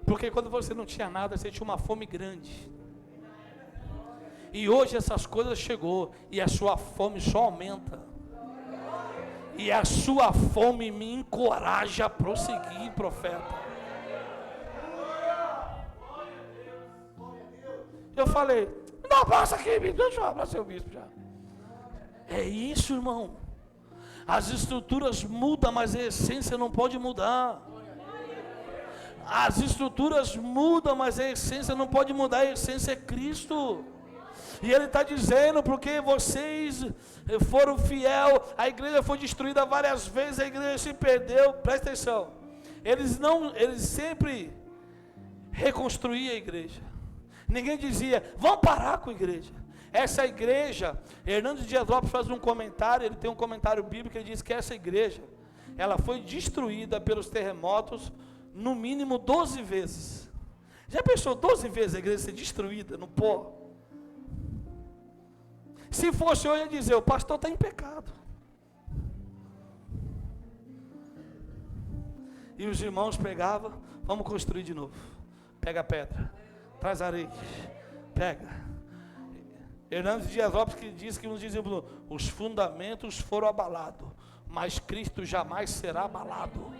A: Porque quando você não tinha nada, você tinha uma fome grande. E hoje essas coisas chegou e a sua fome só aumenta. E a sua fome me encoraja a prosseguir, profeta. Eu falei, não passa aqui, bispo, deixa eu abraçar o bispo já. É isso, irmão. As estruturas mudam, mas a essência não pode mudar. As estruturas mudam, mas a essência não pode mudar. A essência é Cristo. E ele está dizendo, porque vocês foram fiel, a igreja foi destruída várias vezes, a igreja se perdeu, presta atenção. Eles sempre reconstruíam a igreja. Ninguém dizia, vamos parar com a igreja. Essa igreja, Hernando Dias Lopes faz um comentário, ele tem um comentário bíblico, ele diz que essa igreja, ela foi destruída pelos terremotos, no mínimo 12 vezes. Já pensou 12 vezes a igreja ser destruída no pó? Se fosse eu ia dizer, o pastor está em pecado. E os irmãos pegavam, vamos construir de novo. Pega a pedra, traz areia, pega. Hernando Dias Lopes que diz que nos dizemos, os fundamentos foram abalados, mas Cristo jamais será abalado.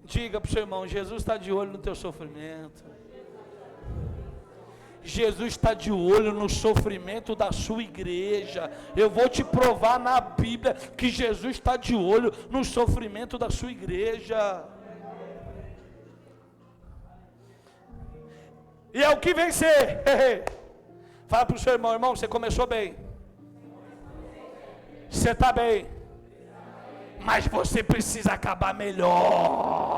A: Diga para o seu irmão, Jesus está de olho no teu sofrimento. Jesus está de olho no sofrimento da sua igreja. Eu vou te provar na Bíblia que Jesus está de olho no sofrimento da sua igreja. E é o que vencer. Fala para o seu irmão, você começou bem. Você está bem. Mas você precisa acabar melhor.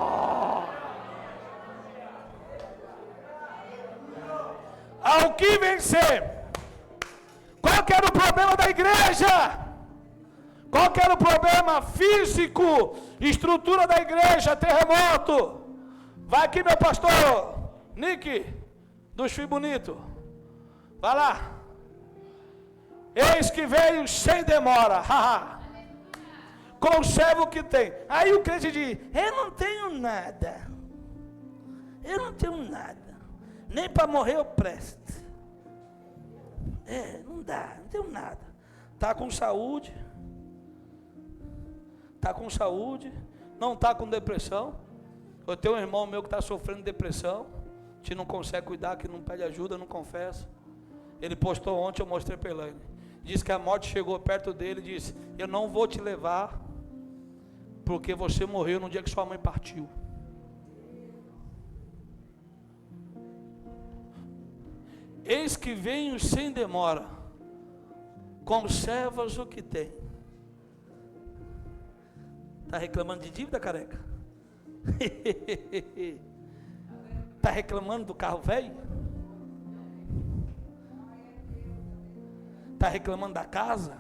A: Ao que vencer. Qual que era o problema da igreja? Qual que era o problema físico? Estrutura da igreja, terremoto. Vai aqui, meu pastor Nick, dos Filhos Bonito. Vai lá. Eis que veio sem demora. Conserva o que tem. Aí o crente diz, eu não tenho nada. Eu não tenho nada. Nem para morrer eu presto. Não dá, não tenho nada. Está com saúde. Está com saúde. Não está com depressão. Eu tenho um irmão meu que está sofrendo depressão. Que não consegue cuidar, que não pede ajuda, não confessa. Ele postou ontem, eu mostrei para ele. Diz que a morte chegou perto dele e disse, eu não vou te levar, porque você morreu no dia que sua mãe partiu. Eis que venho sem demora, conservas o que tem. Está reclamando de dívida, careca? Está reclamando do carro velho? Está reclamando da casa?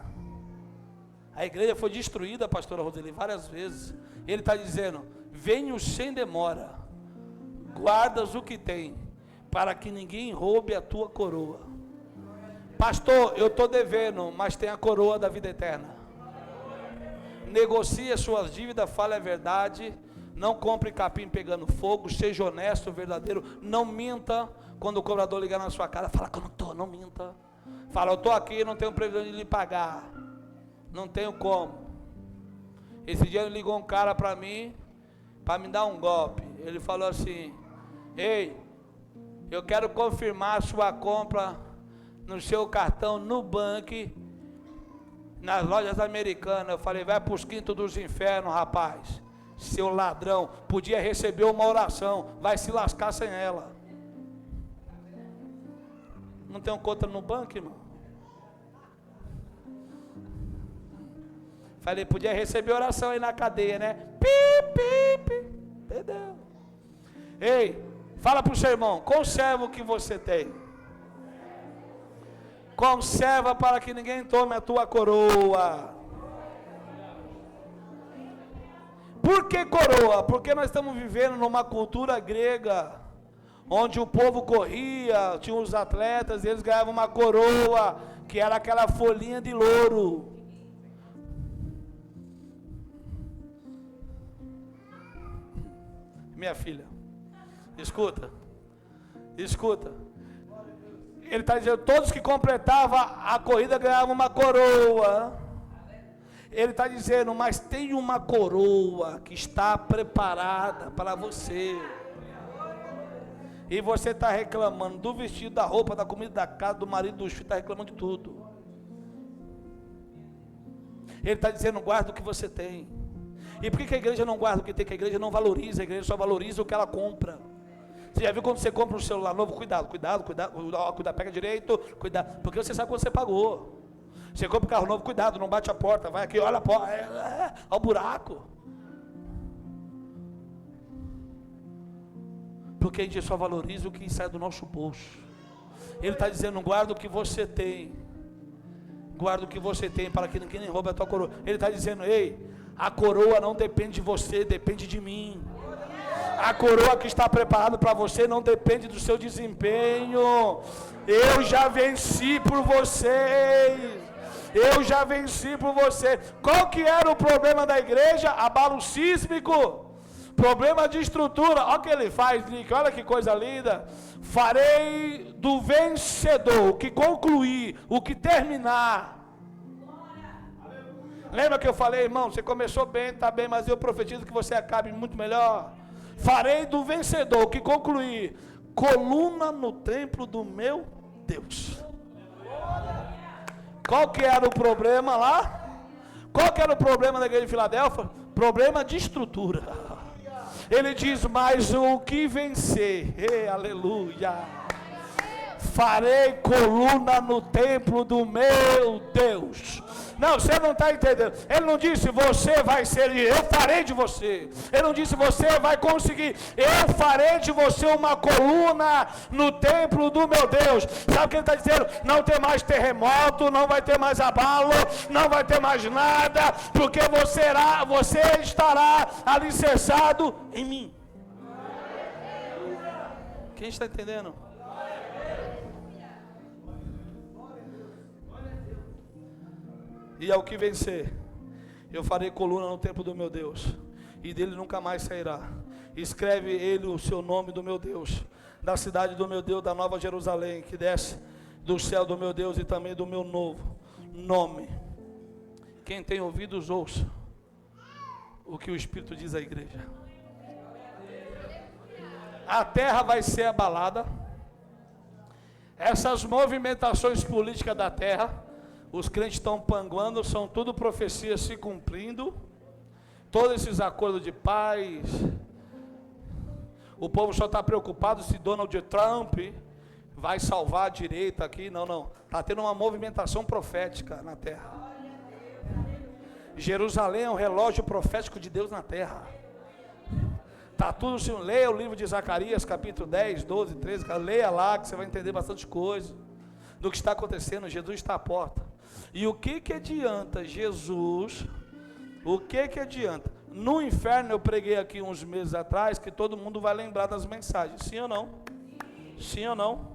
A: A igreja foi destruída, pastora Roseli, várias vezes. Ele está dizendo, venho sem demora, guardas o que tem, para que ninguém roube a tua coroa. Pastor, eu estou devendo, mas tem a coroa da vida eterna. Negocie as suas dívidas, fale a verdade. Não compre capim pegando fogo. Seja honesto, verdadeiro. Não minta quando o cobrador ligar na sua cara. Fala que eu não estou, não minta. Fala, eu estou aqui, não tenho previsão de lhe pagar. Não tenho como. Esse dia ligou um cara para mim, para me dar um golpe. Ele falou assim: ei, eu quero confirmar a sua compra no seu cartão Nubank, nas lojas americanas. Eu falei, vai para os quintos dos infernos, rapaz. Seu ladrão, podia receber uma oração, vai se lascar sem ela. Não tem conta no banco, irmão? Falei, podia receber oração aí na cadeia, né? Entendeu? Ei, fala para o seu irmão, conserva o que você tem. Conserva para que ninguém tome a tua coroa. Por que coroa? Porque nós estamos vivendo numa cultura grega, onde o povo corria, tinha os atletas, e eles ganhavam uma coroa, que era aquela folhinha de louro. Minha filha, escuta. Ele está dizendo, todos que completavam a corrida ganhavam uma coroa. Ele está dizendo, mas tem uma coroa que está preparada para você. E você está reclamando do vestido, da roupa, da comida, da casa, do marido, dos filhos, está reclamando de tudo. Ele está dizendo, guarda o que você tem. E por que a igreja não guarda o que tem? Que a igreja não valoriza, a igreja só valoriza o que ela compra. Você já viu quando você compra um celular novo? Cuidado, pega direito, cuidado, porque você sabe quando você pagou. Você compra um carro novo, cuidado, não bate a porta, vai aqui, olha a porta, olha o buraco. Porque a gente só valoriza o que sai do nosso bolso. Ele está dizendo, guarda o que você tem. Guarda o que você tem, para que ninguém roube a tua coroa. Ele está dizendo, ei, a coroa não depende de você, depende de mim. A coroa que está preparada para você não depende do seu desempenho. Eu já venci por vocês. Eu já venci por você. Qual que era o problema da igreja? Abalo sísmico. Problema de estrutura. Olha o que ele faz, Nick. Olha que coisa linda. Farei do vencedor, o que concluir, o que terminar. Lembra que eu falei, irmão, você começou bem, está bem, mas eu profetizo que você acabe muito melhor. Farei do vencedor, o que concluir, coluna no templo do meu Deus. Qual que era o problema lá? Qual que era o problema da igreja de Filadélfia? Problema de estrutura. Ele diz, mas o que vencer, aleluia, farei coluna no templo do meu Deus. Não, você não está entendendo. Ele não disse, você vai ser, eu farei de você. Ele não disse, você vai conseguir. Eu farei de você uma coluna no templo do meu Deus. Sabe o que ele está dizendo? Não tem mais terremoto, não vai ter mais abalo, não vai ter mais nada, porque você estará alicerçado em mim. Quem está entendendo? E ao que vencer, eu farei coluna no templo do meu Deus, e dele nunca mais sairá. Escreve ele o seu nome do meu Deus, da cidade do meu Deus, da nova Jerusalém, que desce do céu do meu Deus, e também do meu novo nome. Quem tem ouvidos, ouça o que o Espírito diz à igreja. A terra vai ser abalada. Essas movimentações políticas da terra, os crentes estão panguando, são tudo profecias se cumprindo. Todos esses acordos de paz. O povo só está preocupado se Donald Trump vai salvar a direita aqui. Não. Está tendo uma movimentação profética na terra. Jerusalém é um relógio profético de Deus na terra. Está tudo assim. Leia o livro de Zacarias, capítulo 10, 12, 13. Leia lá que você vai entender bastante coisa do que está acontecendo. Jesus está à porta. E o que adianta Jesus? O que adianta? No inferno eu preguei aqui uns meses atrás que todo mundo vai lembrar das mensagens. Sim ou não? Sim ou não?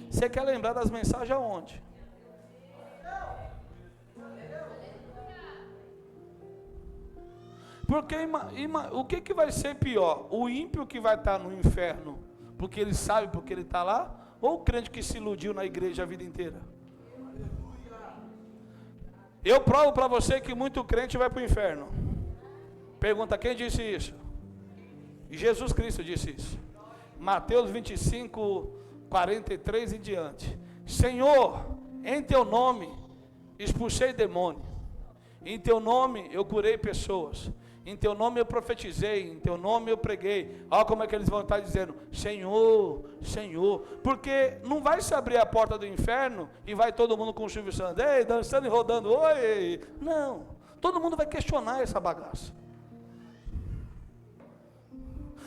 A: Você quer lembrar das mensagens aonde? Porque o que vai ser pior? O ímpio que vai estar no inferno, porque ele sabe porque ele está lá? Ou o crente que se iludiu na igreja a vida inteira? Eu provo para você que muito crente vai para o inferno. Pergunta, quem disse isso? Jesus Cristo disse isso. Mateus 25, 43 e diante. Senhor, em teu nome expulsei demônio, em teu nome eu curei pessoas, em teu nome eu profetizei, em teu nome eu preguei. Olha como é que eles vão estar dizendo, Senhor, Senhor. Porque não vai se abrir a porta do inferno e vai todo mundo com o Silvio Santos, ei, dançando e rodando, oi. Não, todo mundo vai questionar essa bagaça.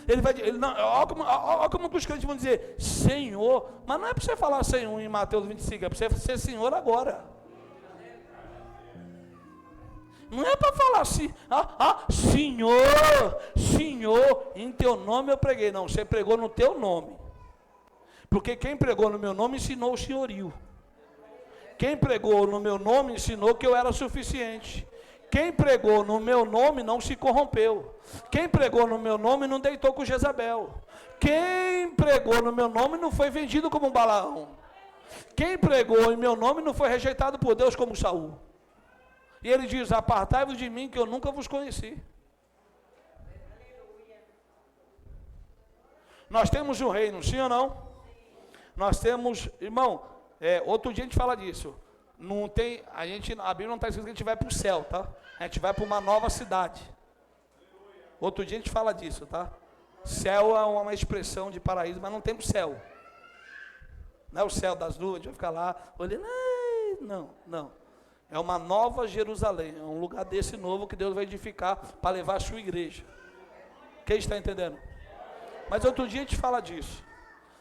A: Olha como os crentes vão dizer, Senhor. Mas não é para você falar Senhor em Mateus 25, é para você ser Senhor agora. Não é para falar assim, Senhor, Senhor, em teu nome eu preguei. Não, você pregou no teu nome. Porque quem pregou no meu nome ensinou o senhorio. Quem pregou no meu nome ensinou que eu era suficiente. Quem pregou no meu nome não se corrompeu. Quem pregou no meu nome não deitou com Jezabel. Quem pregou no meu nome não foi vendido como um Balaão. Quem pregou em meu nome não foi rejeitado por Deus como Saul. E ele diz, apartai-vos de mim que eu nunca vos conheci. Nós temos um reino, sim ou não? Nós temos, irmão, outro dia a gente fala disso. Não tem, a Bíblia não está escrito que a gente vai para o céu, tá? A gente vai para uma nova cidade. Outro dia a gente fala disso, tá? Céu é uma expressão de paraíso, mas não tem o céu. Não é o céu das nuvens, a gente vai ficar lá olhando. Não. É uma nova Jerusalém, é um lugar desse novo que Deus vai edificar para levar a sua igreja. Quem está entendendo? Mas outro dia a gente fala disso.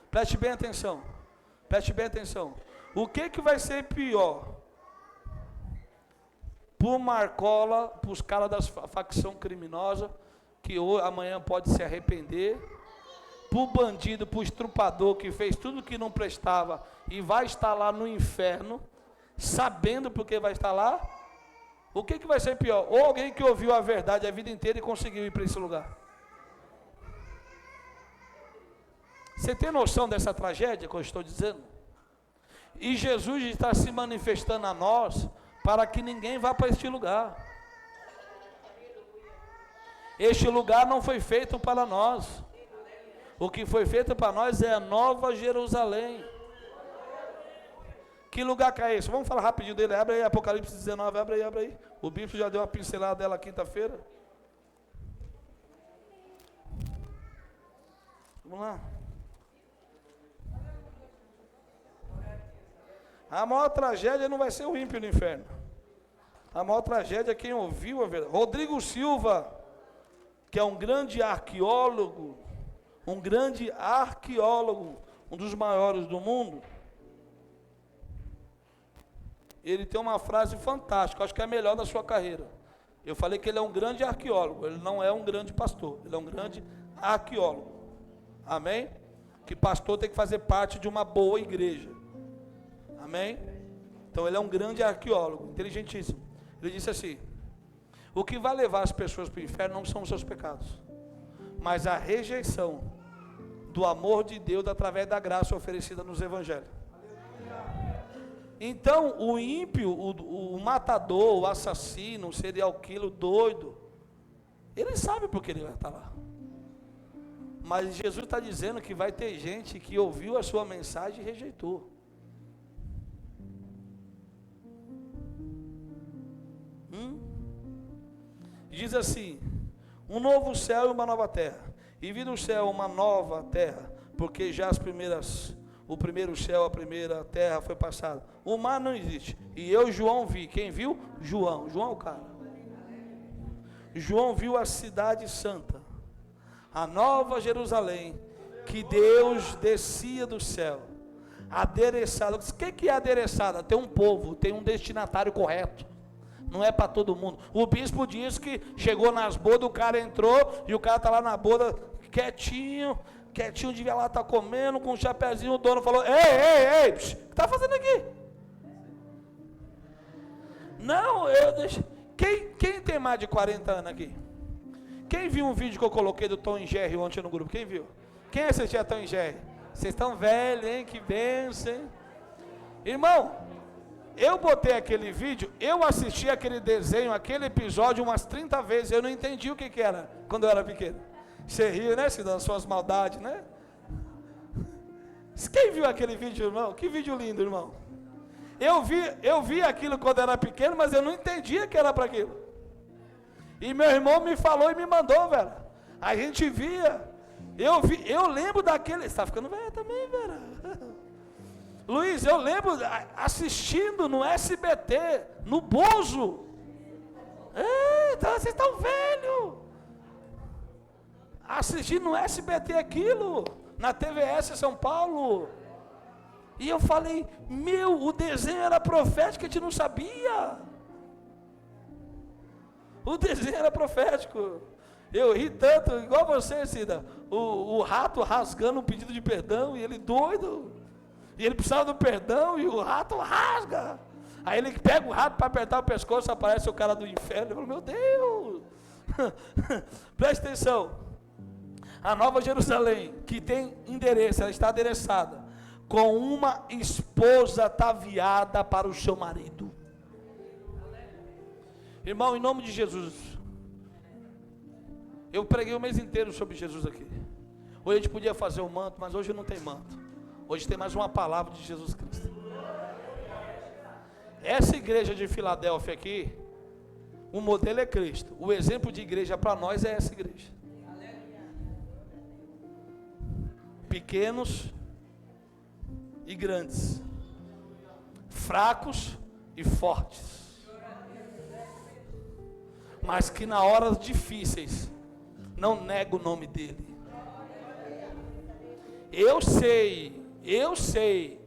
A: Preste bem atenção. Preste bem atenção. O que vai ser pior? Para o Marcola, para os caras da facção criminosa, que hoje, amanhã pode se arrepender. Para o bandido, para o estrupador que fez tudo que não prestava e vai estar lá no inferno, sabendo porque vai estar lá. O que vai ser pior? Ou alguém que ouviu a verdade a vida inteira e conseguiu ir para esse lugar. Você tem noção dessa tragédia que eu estou dizendo? E Jesus está se manifestando a nós para que ninguém vá para este lugar. Este lugar não foi feito para nós. O que foi feito para nós é a Nova Jerusalém. Que lugar que é esse? Vamos falar rapidinho dele. Abre aí, Apocalipse 19, abre aí. O bispo já deu uma pincelada dela quinta-feira. Vamos lá. A maior tragédia não vai ser o ímpio no inferno. A maior tragédia é quem ouviu a verdade. Rodrigo Silva, que é um grande arqueólogo, um dos maiores do mundo, ele tem uma frase fantástica, acho que é a melhor da sua carreira. Eu falei que ele é um grande arqueólogo, ele não é um grande pastor, ele é um grande arqueólogo. Amém? Que pastor tem que fazer parte de uma boa igreja. Amém? Então ele é um grande arqueólogo, inteligentíssimo. Ele disse assim: o que vai levar as pessoas para o inferno não são os seus pecados, mas a rejeição do amor de Deus através da graça oferecida nos evangelhos. Então o ímpio, o matador, o assassino, o serial killer, o doido, ele sabe porque ele vai estar lá. Mas Jesus está dizendo que vai ter gente que ouviu a sua mensagem e rejeitou. Diz assim: um novo céu e uma nova terra. E vi no céu uma nova terra, porque já o primeiro céu, a primeira terra foi passado. O mar não existe. E eu, João, vi. Quem viu? João é o cara. João viu a cidade santa, a nova Jerusalém, que Deus descia do céu, adereçada. O que é adereçada? Tem um povo, tem um destinatário correto. Não é para todo mundo. O bispo disse que chegou nas bodas, o cara entrou e o cara está lá na boda quietinho, devia lá estar comendo com um chapéuzinho. O dono falou: ei, o que está fazendo aqui? Não, eu deixo. Quem tem mais de 40 anos aqui? Quem viu um vídeo que eu coloquei do Tom e Jerry ontem no grupo? Quem viu? Quem assistia Tom e Jerry? Vocês estão velhos, hein? Que bênção, hein? Irmão, eu botei aquele vídeo, eu assisti aquele desenho, aquele episódio umas 30 vezes, eu não entendi o que era quando eu era pequeno. Você ria, né, se das suas maldades, né? Quem viu aquele vídeo, irmão? Que vídeo lindo, irmão. Eu vi aquilo quando eu era pequeno, mas eu não entendia que era para aquilo. E meu irmão me falou e me mandou, velho. A gente via. Eu lembro daquele. Você está ficando velho também, velho. Luiz, eu lembro assistindo no SBT, no Bozo. Eita, vocês estão velhos. Assistindo no SBT aquilo, na TVS São Paulo. E eu falei, o desenho era profético, a gente não sabia. O desenho era profético. Eu ri tanto, igual você, Cida. O rato rasgando um pedido de perdão, e ele doido. E ele precisava do perdão, e o rato rasga. Aí ele pega o rato para apertar o pescoço, aparece o cara do inferno. Eu falo, meu Deus. Preste atenção. A Nova Jerusalém, que tem endereço, ela está adereçada com uma esposa ataviada para o seu marido. Irmão, em nome de Jesus, eu preguei o mês inteiro sobre Jesus aqui. Hoje a gente podia fazer o manto, mas hoje não tem manto. Hoje tem mais uma palavra de Jesus Cristo. Essa igreja de Filadélfia aqui, o modelo é Cristo. O exemplo de igreja para nós é essa igreja. Pequenos e grandes, fracos e fortes, mas que na horas difíceis não nega o nome dele. Eu sei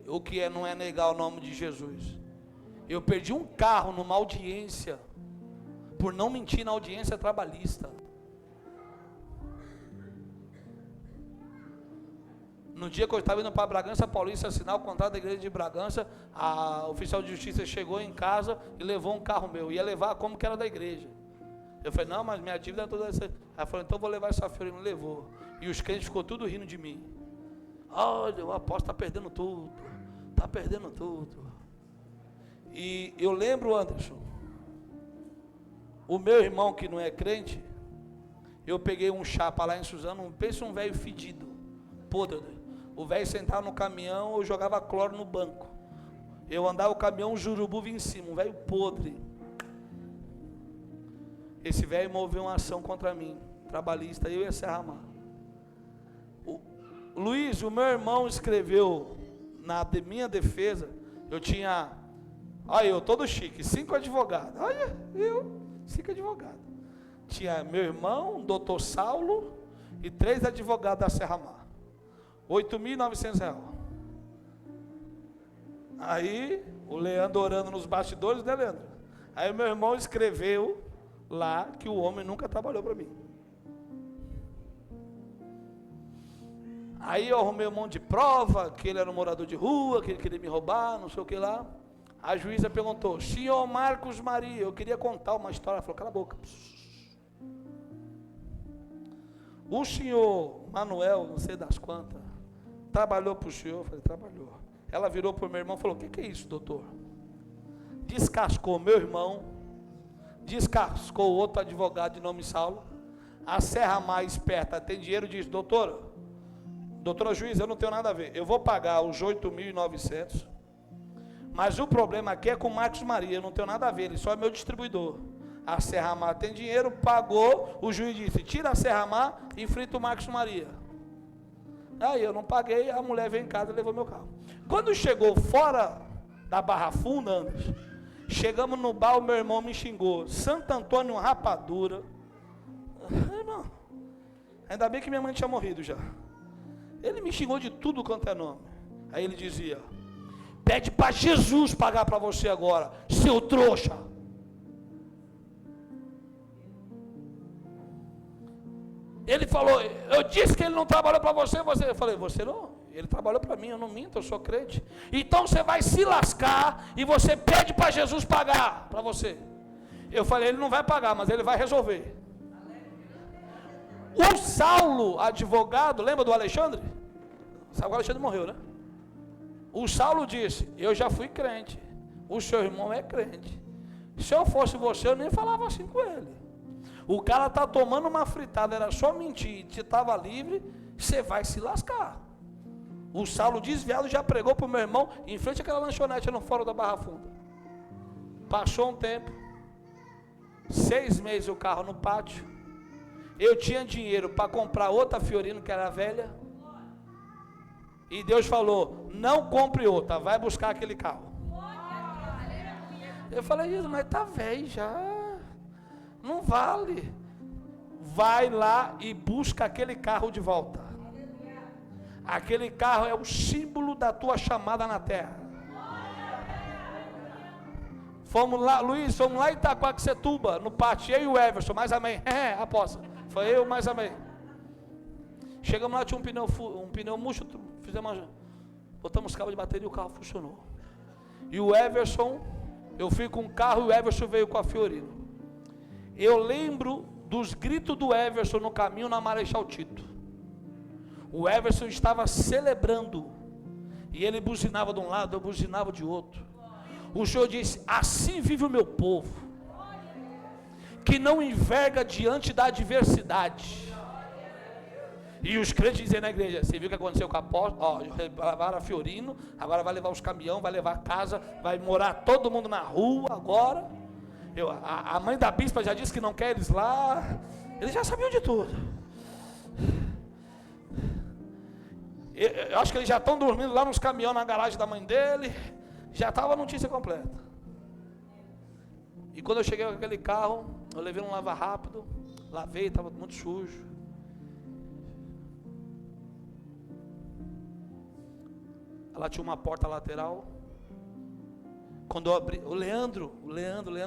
A: o que não é negar o nome de Jesus. Eu perdi um carro numa audiência por não mentir na audiência trabalhista. No dia que eu estava indo para Bragança Paulista assinar o contrato da igreja de Bragança, a oficial de justiça chegou em casa e levou um carro meu. Ia levar como que era da igreja. Eu falei, não, mas minha dívida é toda essa. Ela falou, então vou levar essa feira. Ele me levou. E os crentes ficou tudo rindo de mim. Olha, o apóstolo está perdendo tudo. Está perdendo tudo. E eu lembro, Anderson, o meu irmão que não é crente, eu peguei um chapa lá em Suzano, pensa um velho fedido, podre. O velho sentava no caminhão, eu jogava cloro no banco. Eu andava o caminhão, o jurubu vinha em cima, um velho podre. Esse velho moveu uma ação contra mim, trabalhista, eu ia se arramar. Luiz, o meu irmão escreveu na minha defesa, eu tinha, olha eu todo chique, 5 advogados, olha eu, 5 advogados. Tinha meu irmão, doutor Saulo e 3 advogados da Serra Mar. R$8.900. Aí, o Leandro orando nos bastidores, né, Leandro? Aí o meu irmão escreveu lá que o homem nunca trabalhou para mim. Aí eu arrumei um monte de prova, que ele era um morador de rua, que ele queria me roubar, não sei o que lá. A juíza perguntou, senhor Marcos Maria, eu queria contar uma história. Ela falou, cala a boca. O senhor Manuel, não sei das quantas, trabalhou para o senhor? Eu falei, trabalhou. Ela virou para o meu irmão e falou, o que é isso, doutor? Descascou meu irmão, descascou outro advogado de nome Saulo. A Serra mais esperta tem dinheiro e diz, doutora juiz, eu não tenho nada a ver, eu vou pagar os 8.900, mas o problema aqui é com o Marcos Maria, eu não tenho nada a ver, ele só é meu distribuidor. A Serra Mar tem dinheiro, pagou, o juiz disse, tira a Serra Mar e frita o Marcos Maria. Aí eu não paguei, a mulher veio em casa e levou meu carro. Quando chegou fora da Barra Funda, Anderson, chegamos no bar, o meu irmão me xingou, Santo Antônio Rapadura. Irmão, ainda bem que minha mãe tinha morrido já. Ele me xingou de tudo quanto é nome. Aí ele dizia, pede para Jesus pagar para você agora, seu trouxa. Ele falou, eu disse que ele não trabalhou para você. Eu falei, você não? Ele trabalhou para mim, eu não minto, eu sou crente. Então você vai se lascar e você pede para Jesus pagar para você. Eu falei, ele não vai pagar, mas ele vai resolver. Saulo, advogado, lembra do Alexandre? Sabe que o Alexandre morreu, né? O Saulo disse: eu já fui crente, o seu irmão é crente. Se eu fosse você, eu nem falava assim com ele. O cara tá tomando uma fritada, era só mentir, você estava livre, você vai se lascar. O Saulo desviado já pregou para o meu irmão em frente àquela lanchonete no fórum da Barra Funda. Passou um tempo, 6 meses o carro no pátio. Eu tinha dinheiro para comprar outra Fiorino que era velha. E Deus falou: não compre outra, vai buscar aquele carro. Eu falei: isso, mas tá velho já, não vale. Vai lá e busca aquele carro de volta. Aquele carro é o símbolo da tua chamada na terra. Fomos lá, Luiz, fomos lá em Itaquaquecetuba, no pátio, eu e o Everson, mais amém. Aposta, foi eu, mais amém. Chegamos lá, tinha um pneu murcho, botamos cabo de bateria e o carro funcionou. E o Everson, eu fui com o carro e o Everson veio com a Fiorino. Eu lembro dos gritos do Everson no caminho na Marechal Tito. O Everson estava celebrando, e ele buzinava de um lado, eu buzinava de outro. O Senhor disse: assim vive o meu povo, que não enverga diante da adversidade. E os crentes dizem na igreja: você viu o que aconteceu com a apóstolo? Ó, levaram a Fiorino, agora vai levar os caminhões, vai levar a casa, vai morar todo mundo na rua agora. A mãe da bispa já disse que não quer eles lá. Eles já sabiam de tudo. Eu acho que eles já estão dormindo lá nos caminhões na garagem da mãe dele. Já estava a notícia completa. E quando eu cheguei com aquele carro, eu levei um lava rápido, lavei, estava muito sujo. Ela tinha uma porta lateral. Quando eu abri, o Leandro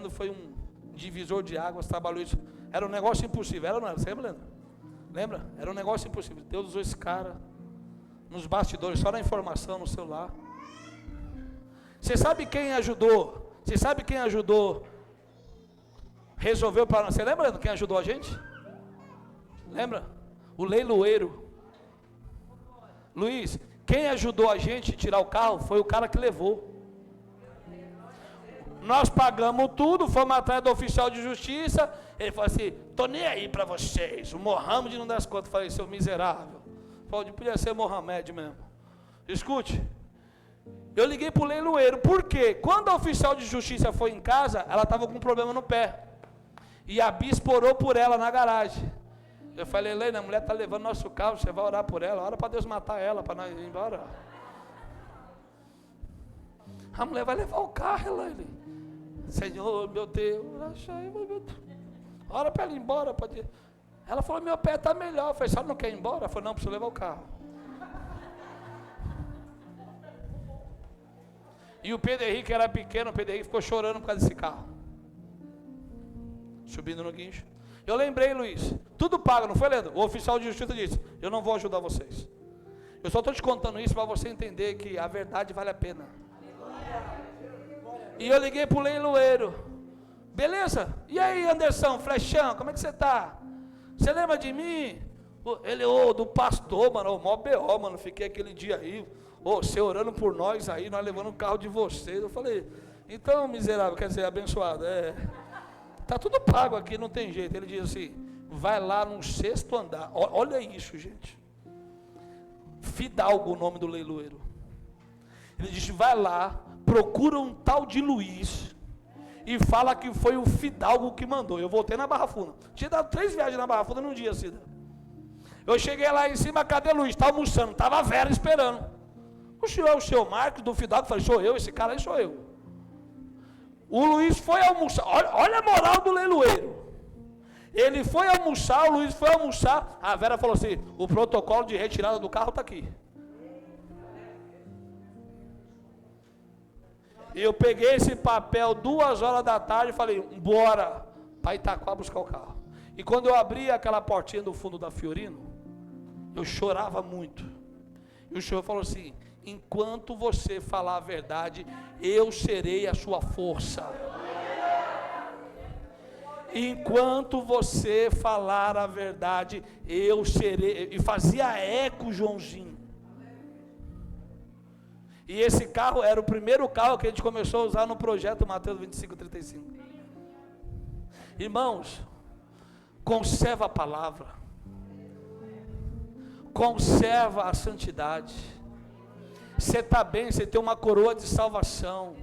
A: foi um divisor de águas, trabalhou isso. Era um negócio impossível, era ou não era? Você lembra, Leandro? Lembra? Era um negócio impossível. Deus usou esse cara nos bastidores, só na informação, no celular. Você sabe quem ajudou? Você sabe quem ajudou? Resolveu para nós. Você lembra, Leandro, quem ajudou a gente? Lembra? O leiloeiro. Luiz, quem ajudou a gente a tirar o carro foi o cara que levou. Nós pagamos tudo, fomos atrás do oficial de justiça. Ele falou assim: tô nem aí para vocês. O Mohamed não dá as contas. Eu falei: seu miserável. Podia ser Mohamed mesmo. Escute. Eu liguei para o leiloeiro. Por quê? Quando a oficial de justiça foi em casa, ela estava com um problema no pé. E a bispa orou por ela na garagem. Eu falei: Helena, a mulher está levando nosso carro, você vai orar por ela. Ora para Deus matar ela, para nós ir embora. A mulher vai levar o carro, Helena. Senhor, meu Deus, ora para ela ir embora. Ela falou: meu pé está melhor. Eu falei: só não quer ir embora? Ela falou: não, preciso levar o carro. E o Pedro Henrique era pequeno, o Pedro Henrique ficou chorando por causa desse carro. Subindo no guincho. Eu lembrei, Luiz, tudo pago, não foi, Leandro? O oficial de justiça disse: eu não vou ajudar vocês. Eu só estou te contando isso para você entender que a verdade vale a pena. E eu liguei para o leiloeiro: beleza? E aí, Anderson, Flechão, como é que você está? Você lembra de mim? Ele: do pastor, mano, o mó B.O., mano, fiquei aquele dia aí, você orando por nós aí, nós levando o carro de vocês. Eu falei: então, miserável, quer dizer, abençoado, tá tudo pago aqui, não tem jeito. Ele diz assim: vai lá no 6º andar. Olha isso, gente. Fidalgo, o nome do leiloeiro. Ele disse: vai lá, procura um tal de Luiz e fala que foi o Fidalgo que mandou. Eu voltei na Barra Funda. Tinha dado 3 viagens na Barra Funda num dia, Cida. Eu cheguei lá em cima, cadê Luiz? Está almoçando, estava a Vera esperando. O senhor é o seu Marcos do Fidalgo? Eu falei: sou eu, esse cara aí sou eu. O Luiz foi almoçar, olha a moral do leiloeiro. Ele foi almoçar, o Luiz foi almoçar, a Vera falou assim: o protocolo de retirada do carro está aqui. E eu peguei esse papel 2 horas da tarde e falei: bora para Itaquá buscar o carro. E quando eu abri aquela portinha do fundo da Fiorino, eu chorava muito. E o Senhor falou assim: enquanto você falar a verdade, eu serei a sua força. Enquanto você falar a verdade, eu serei. E fazia eco, Joãozinho. E esse carro era o primeiro carro que a gente começou a usar no projeto Mateus 25:35. Irmãos, conserva a palavra, conserva a santidade. Você está bem, você tem uma coroa de salvação.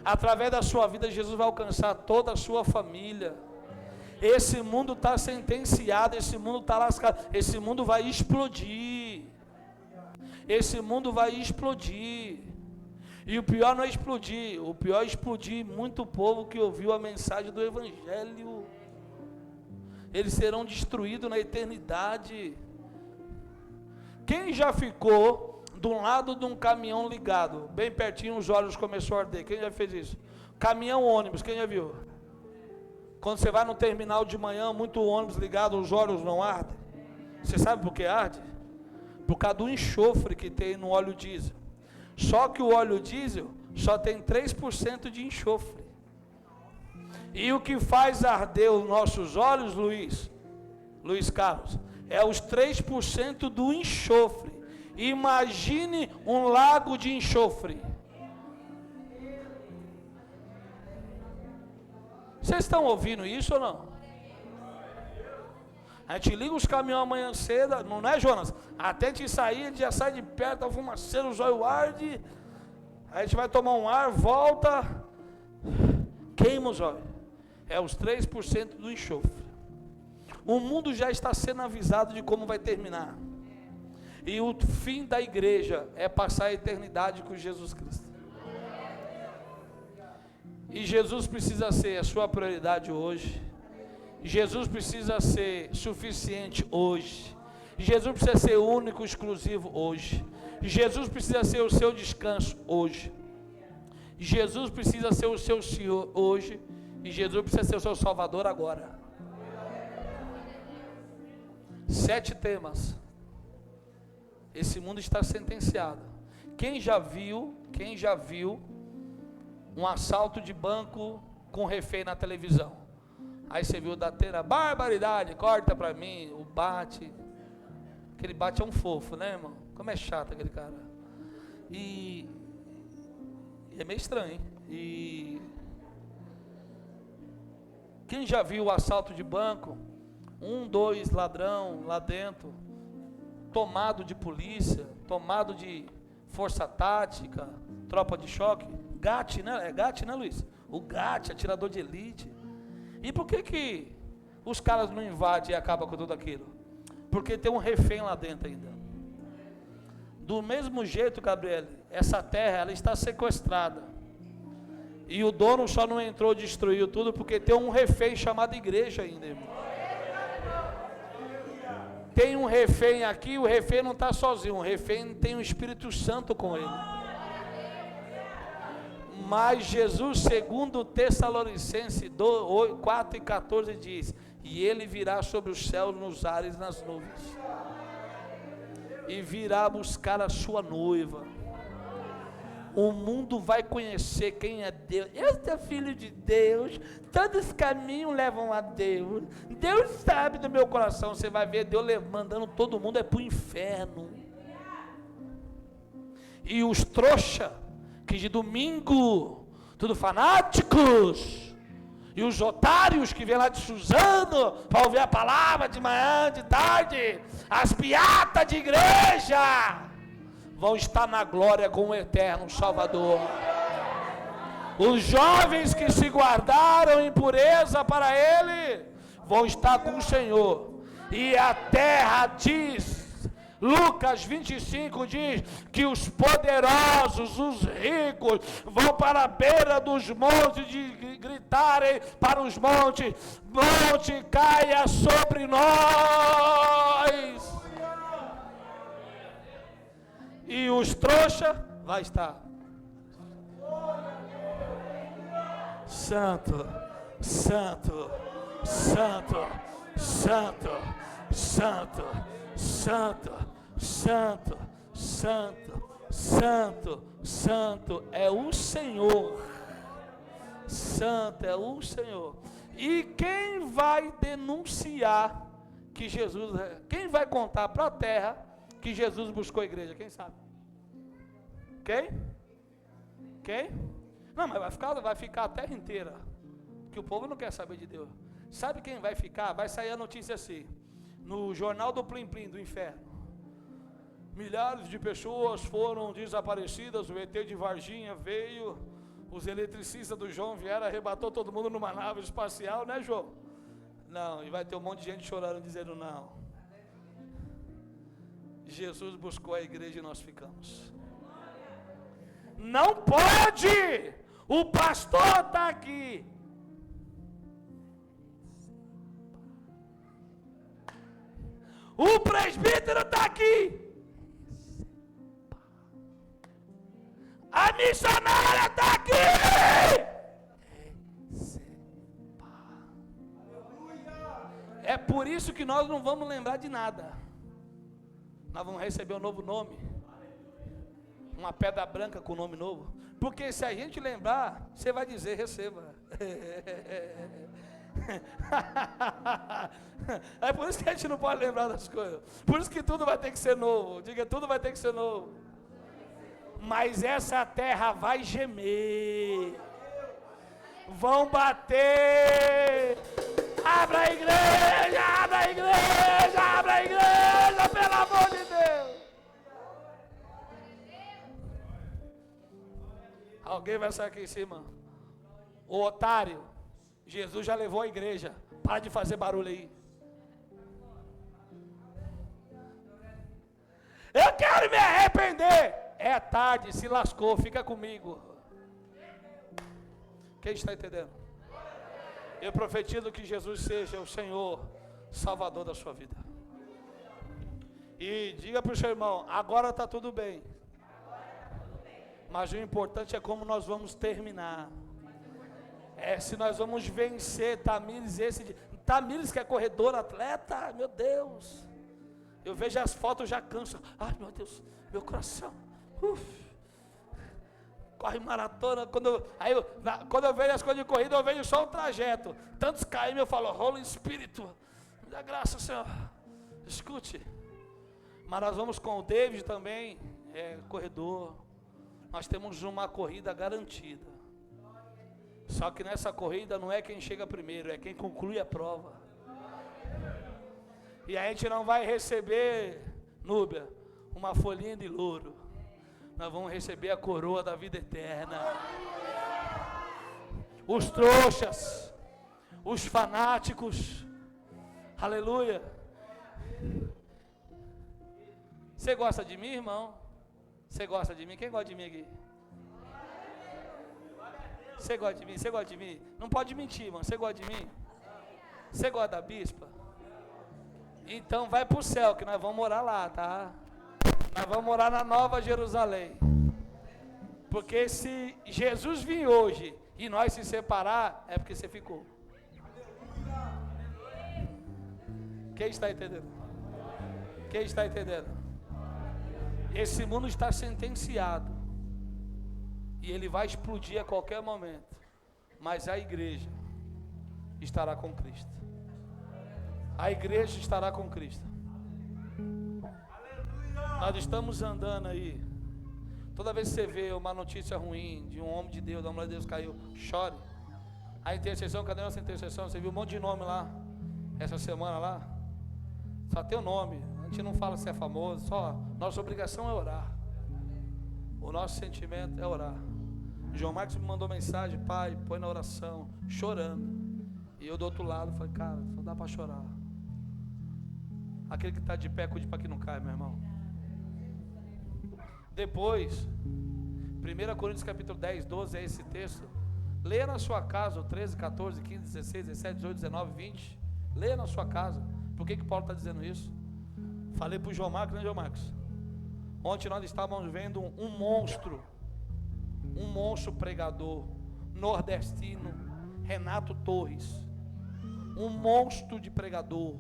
A: Através da sua vida, Jesus vai alcançar toda a sua família. Esse mundo está sentenciado, esse mundo está lascado, esse mundo vai explodir. Esse mundo vai explodir. E o pior não é explodir, o pior é explodir muito povo que ouviu a mensagem do Evangelho. Eles serão destruídos na eternidade. Quem já ficou de um lado de um caminhão ligado, bem pertinho, os olhos começaram a arder? Quem já fez isso? Caminhão, ônibus, quem já viu? Quando você vai no terminal de manhã, muito ônibus ligado, os olhos não ardem. Você sabe por que arde? Por causa do enxofre que tem no óleo diesel. Só que o óleo diesel só tem 3% de enxofre. E o que faz arder os nossos olhos, Luiz Carlos, é os 3% do enxofre. Imagine um lago de enxofre. Vocês estão ouvindo isso ou não? A gente liga os caminhões amanhã cedo, não é, Jonas? Até a gente sair, a gente já sai de perto, a fumaceira, o zóio arde. Aí a gente vai tomar um ar, volta, queima os olhos. É os 3% do enxofre. O mundo já está sendo avisado de como vai terminar. E o fim da igreja é passar a eternidade com Jesus Cristo. E Jesus precisa ser a sua prioridade hoje. Jesus precisa ser suficiente hoje. Jesus precisa ser único, exclusivo hoje. Jesus precisa ser o seu descanso hoje. Jesus precisa ser o seu Senhor hoje. E Jesus precisa ser o seu Salvador agora. 7 temas. Esse mundo está sentenciado. Quem já viu um assalto de banco com refém na televisão? Aí você viu da Tena, barbaridade, corta pra mim, o Bate. Aquele Bate é um fofo, né, irmão? Como é chato aquele cara. E é meio estranho, hein? E quem já viu o assalto de banco? 1, 2 ladrão lá dentro, tomado de polícia, tomado de força tática, tropa de choque, GAT, né? É GAT, né, Luiz? O GAT, atirador de elite. E por que os caras não invadem e acabam com tudo aquilo? Porque tem um refém lá dentro ainda. Do mesmo jeito, Gabriel, essa terra ela está sequestrada. E o dono só não entrou, destruiu tudo, porque tem um refém chamado igreja ainda, irmão. Tem um refém aqui, o refém não está sozinho, o refém tem o Espírito Santo com ele. Mas Jesus, segundo Tessalonicenses 4:14 diz, e ele virá sobre os céus, nos ares, nas nuvens, e virá buscar a sua noiva. O mundo vai conhecer quem é Deus. Eu sou filho de Deus, todos os caminhos levam a Deus. Deus sabe do meu coração. Você vai ver Deus mandando todo mundo para o inferno. E os trouxa, que de domingo, tudo fanáticos, e os otários que vêm lá de Suzano para ouvir a palavra de manhã, de tarde, as beatas de igreja, vão estar na glória com o eterno Salvador. Os jovens que se guardaram em pureza para Ele, vão estar com o Senhor. E a terra diz, Lucas 25 diz, que os poderosos, os ricos, vão para a beira dos montes e gritarem para os montes, monte caia sobre nós. E os trouxa vai estar santo, santo, santo, santo, santo, santo, santo, santo, santo, santo é o Senhor. Santo é o Senhor. E quem vai denunciar que Jesus, quem vai contar para a terra que Jesus buscou a igreja? Quem sabe? Quem? Não, mas vai ficar a terra inteira, que o povo não quer saber de Deus. Sabe quem vai ficar? Vai sair a notícia assim, no jornal do Plim Plim do inferno: milhares de pessoas foram desaparecidas, o ET de Varginha veio, os eletricistas do João vieram, arrebatou todo mundo numa nave espacial, né, João? Não, e vai ter um monte de gente chorando, dizendo não. Jesus buscou a igreja e nós ficamos. Não pode! O pastor está aqui. O presbítero está aqui. A missionária está aqui. É por isso que nós não vamos lembrar de nada. Nós vamos receber um novo nome, uma pedra branca com nome novo. Porque se a gente lembrar, você vai dizer: receba. É por isso que a gente não pode lembrar das coisas. Por isso que tudo vai ter que ser novo. Diga: tudo vai ter que ser novo. Mas essa terra vai gemer, vão bater. Abra a igreja, abra a igreja, abra a igreja, pelo amor de Deus. Alguém vai sair aqui em cima: o otário, Jesus já levou a igreja, para de fazer barulho aí. Eu quero me arrepender. É tarde, se lascou, fica comigo. Quem está entendendo? Eu profetizo que Jesus seja o Senhor, Salvador da sua vida. E diga para o seu irmão: agora está tudo bem. Mas o importante é como nós vamos terminar. Se nós vamos vencer Tamires, Tamires que é corredor, atleta, meu Deus. Eu vejo as fotos, já canso. Ai, meu Deus, meu coração. Corre maratona. Quando eu vejo as coisas de corrida, eu vejo só o trajeto. Tantos km, eu falo: Holy Espírito, me dá graça, Senhor. Escute. Mas nós vamos com o David também, corredor. Nós temos uma corrida garantida. Só que nessa corrida não é quem chega primeiro, é quem conclui a prova. E a gente não vai receber, Núbia, uma folhinha de louro. Nós vamos receber a coroa da vida eterna. Os trouxas, os fanáticos, aleluia. Você gosta de mim, irmão? Você gosta de mim? Quem gosta de mim aqui? Você gosta de mim? Você gosta de mim? Não pode mentir, irmão. Você gosta de mim? Você gosta da bispa? Então vai para o céu, que nós vamos morar lá, tá? Nós vamos morar na Nova Jerusalém. Porque se Jesus vir hoje e nós se separar, é porque você ficou. Quem está entendendo? Quem está entendendo? Esse mundo está sentenciado. E ele vai explodir a qualquer momento. Mas a igreja estará com Cristo. A igreja estará com Cristo. Nós estamos andando aí. Toda vez que você vê uma notícia ruim de um homem de Deus, da mulher de Deus caiu, chore. A intercessão, cadê a nossa intercessão? Você viu um monte de nome lá, essa semana lá? Só tem o nome. A gente não fala se é famoso, só nossa obrigação é orar. O nosso sentimento é orar. João Marcos me mandou mensagem: pai, põe na oração, chorando. E eu do outro lado falei: cara, só dá para chorar. Aquele que está de pé, cuide para que não caia, meu irmão. Depois, 1 Coríntios capítulo 10, 12 é esse texto. Leia na sua casa o 13, 14, 15, 16, 17, 18, 19, 20. Leia na sua casa. Por que Paulo está dizendo isso? Falei para o João Marcos, né, João Marcos? Ontem nós estávamos vendo um monstro pregador nordestino, Renato Torres. Um monstro de pregador,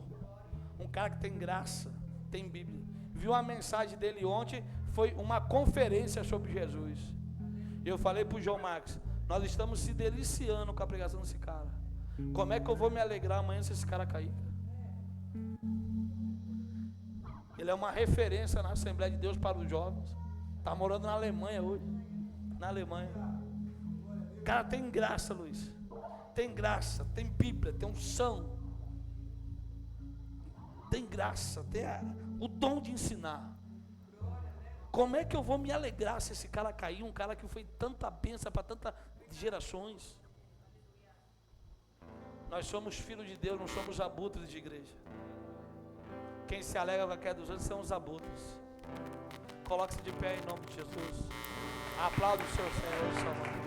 A: um cara que tem graça, tem Bíblia. Viu a mensagem dele ontem? Foi uma conferência sobre Jesus. Eu falei para o João Marcos: nós estamos se deliciando com a pregação desse cara. Como é que eu vou me alegrar amanhã se esse cara cair? Ele é uma referência na Assembleia de Deus para os jovens. Está morando na Alemanha hoje. Na Alemanha. Cara, tem graça, Luiz. Tem graça, tem Bíblia, tem unção. Tem graça, tem o dom de ensinar. Como é que eu vou me alegrar se esse cara cair? Um cara que foi tanta bênção para tantas gerações. Nós somos filhos de Deus, não somos abutres de igreja. Quem se alegra com a queda dos outros são os abutres. Coloque-se de pé em nome de Jesus. Aplaude o seu Senhor e Salvador.